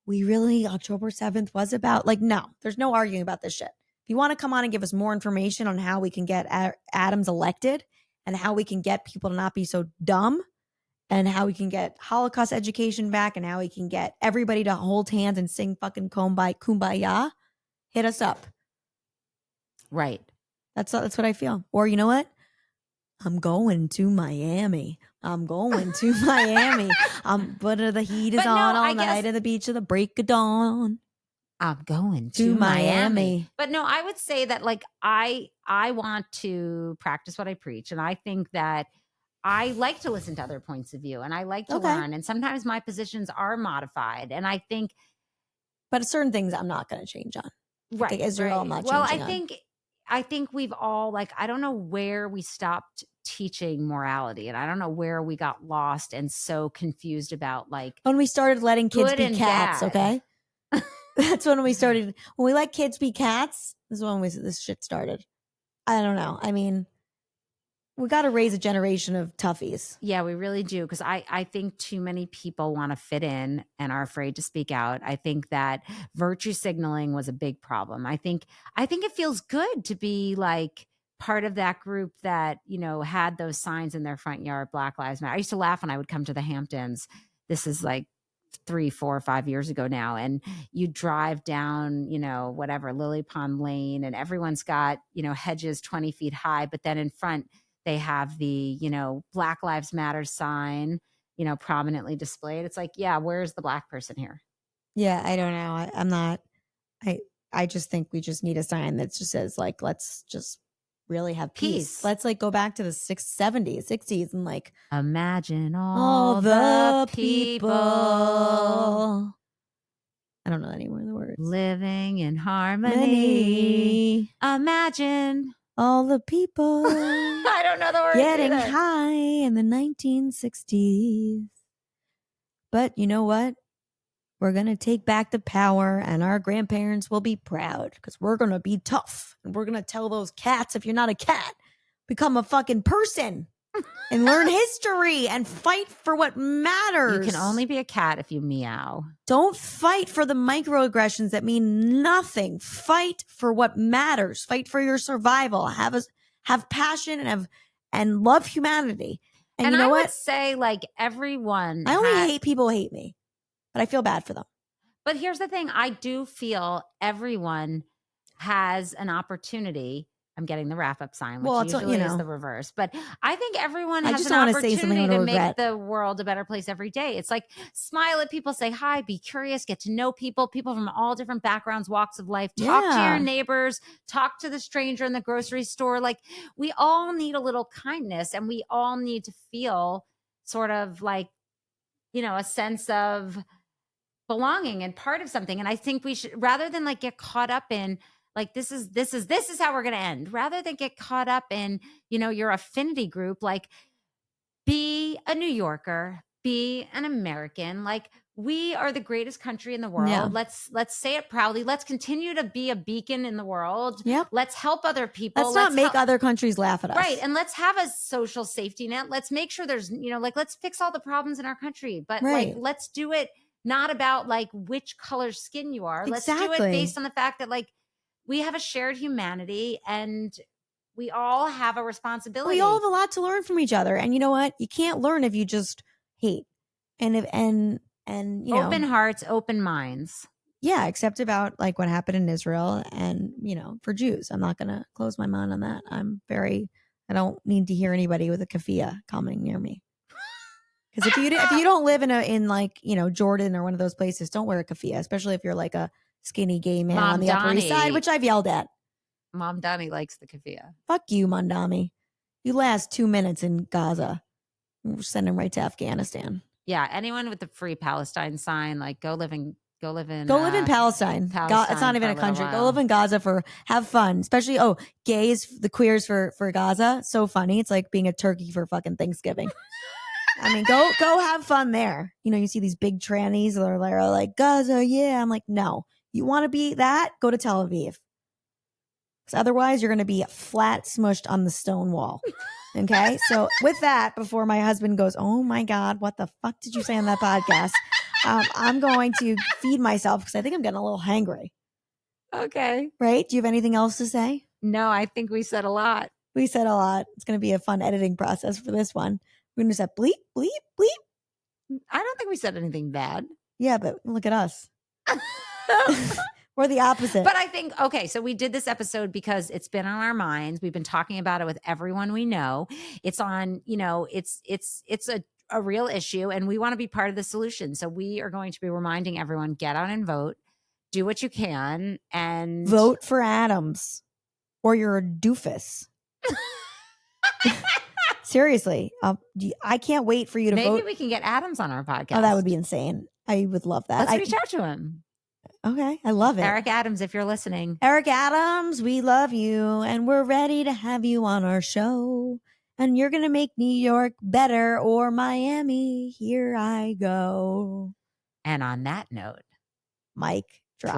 Speaker 2: we really, October 7th was about, like, no, there's no arguing about this shit. If you want to come on and give us more information on how we can get Adams elected and how we can get people to not be so dumb and how we can get Holocaust education back and how we can get everybody to hold hands and sing fucking Kumbaya, hit us up.
Speaker 1: Right.
Speaker 2: That's what I feel. Or you know what? I'm going to Miami. But the heat is on all night at the beach of the break of dawn.
Speaker 1: I'm going to Miami. But no, I would say that, like, I want to practice what I preach. And I think that I like to listen to other points of view and I like to learn. And sometimes my positions are modified. And I think.
Speaker 2: But certain things I'm not going to change on.
Speaker 1: Right.
Speaker 2: Like Israel, I'm not changing on.
Speaker 1: I think we've all, like, I don't know where we stopped teaching morality, and I don't know where we got lost and so confused about, like,
Speaker 2: when we started letting kids be cats. Bad. Okay. That's when we started. When we let kids be cats, this is when this shit started. I don't know. I mean, we got to raise a generation of toughies.
Speaker 1: Yeah, we really do. Because I think too many people want to fit in and are afraid to speak out. I think that virtue signaling was a big problem. I think it feels good to be, like, part of that group that, had those signs in their front yard, Black Lives Matter. I used to laugh when I would come to the Hamptons. This is like 3, 4, 5 years ago now. And you drive down, whatever, Lily Pond Lane, and everyone's got, hedges 20 feet high. But then in front, they have the, Black Lives Matter sign, prominently displayed. It's like, yeah, where's the Black person here?
Speaker 2: Yeah, I don't know. I just think we just need a sign that just says, like, let's just really have peace. Let's, like, go back to the 70s, 60s and, like,
Speaker 1: imagine all the people.
Speaker 2: I don't know any more of the words.
Speaker 1: Living in harmony. Imagine
Speaker 2: all the people.
Speaker 1: I don't know the words
Speaker 2: getting
Speaker 1: either.
Speaker 2: High in the 1960s. But you know what? We're going to take back the power and our grandparents will be proud because we're going to be tough. And we're going to tell those cats, if you're not a cat, become a fucking person and learn history and fight for what matters.
Speaker 1: You can only be a cat if you meow.
Speaker 2: Don't fight for the microaggressions that mean nothing. Fight for what matters. Fight for your survival. Have passion and love humanity. And you know what?
Speaker 1: I would say, like, everyone.
Speaker 2: I only hate people who hate me, but I feel bad for them.
Speaker 1: But here's the thing. I do feel everyone has an opportunity I'm getting the wrap up sign, which
Speaker 2: Well, it's,
Speaker 1: usually
Speaker 2: you
Speaker 1: is
Speaker 2: know.
Speaker 1: the reverse. But I think everyone
Speaker 2: I
Speaker 1: has
Speaker 2: just
Speaker 1: an
Speaker 2: don't wanna say something I'm
Speaker 1: opportunity
Speaker 2: gonna
Speaker 1: to make
Speaker 2: regret.
Speaker 1: the world a better place every day. It's like smile at people, say hi, be curious, get to know people from all different backgrounds, walks of life. Talk to your
Speaker 2: Yeah.
Speaker 1: neighbors, talk to the stranger in the grocery store. Like we all need a little kindness, and we all need to feel sort of like, you know, a sense of belonging and part of something. And I think we should, rather than like get caught up in like this is how we're going to end, rather than get caught up in, you know, your affinity group, like be a New Yorker, be an American. Like we are the greatest country in the world.
Speaker 2: Yeah.
Speaker 1: Let's say it proudly. Let's continue to be a beacon in the world.
Speaker 2: Yep.
Speaker 1: Let's help other people.
Speaker 2: Let's not make other countries laugh at us.
Speaker 1: Right. And let's have a social safety net. Let's make sure there's, you know, like let's fix all the problems in our country, but like let's do it not about like which color skin you are. Let's do it based on the fact that like we have a shared humanity and we all have a responsibility.
Speaker 2: We all have a lot to learn from each other. And you know what? You can't learn if you just hate. And you know,
Speaker 1: open hearts, open minds.
Speaker 2: Yeah, except about like what happened in Israel and, you know, for Jews. I'm not going to close my mind on that. I don't need to hear anybody with a keffiyeh coming near me. Because if you don't live in like, you know, Jordan or one of those places, don't wear a keffiyeh, especially if you're like a skinny gay man on the Upper East Side, which I've yelled at.
Speaker 1: Mamdani likes the keffiyeh.
Speaker 2: Fuck you, Mamdani. You last 2 minutes in Gaza. We're sending right to Afghanistan.
Speaker 1: Yeah, anyone with the free Palestine sign, like go live in
Speaker 2: Palestine. It's not even a country. Go live in Gaza have fun. Especially gays, the queers for Gaza. So funny. It's like being a turkey for fucking Thanksgiving. I mean, go have fun there. You know, you see these big trannies that are like Gaza, yeah. I'm like, no. You want to be that? Go to Tel Aviv. Because otherwise you're going to be flat smushed on the stone wall. Okay? So with that, before my husband goes, oh my God, what the fuck did you say on that podcast? I'm going to feed myself because I think I'm getting a little hangry.
Speaker 1: Okay.
Speaker 2: Right? Do you have anything else to say?
Speaker 1: No, I think we said a lot.
Speaker 2: We said a lot. It's going to be a fun editing process for this one. We're going to say bleep, bleep, bleep.
Speaker 1: I don't think we said anything bad.
Speaker 2: Yeah, but look at us. We're the opposite.
Speaker 1: But I think, okay, so we did this episode because it's been on our minds. We've been talking about it with everyone we know. It's on, you know, it's a real issue and we want to be part of the solution. So we are going to be reminding everyone, get out and vote, do what you can, and
Speaker 2: vote for Adams or you're a doofus. Seriously. I can't wait for you to vote.
Speaker 1: Maybe we can get Adams on our podcast.
Speaker 2: Oh, that would be insane. I would love that.
Speaker 1: Let's reach out to him.
Speaker 2: Okay. I love it.
Speaker 1: Eric Adams, if you're listening.
Speaker 2: Eric Adams, we love you and we're ready to have you on our show. And you're going to make New York better or Miami. Here I go.
Speaker 1: And on that note,
Speaker 2: Mic drop.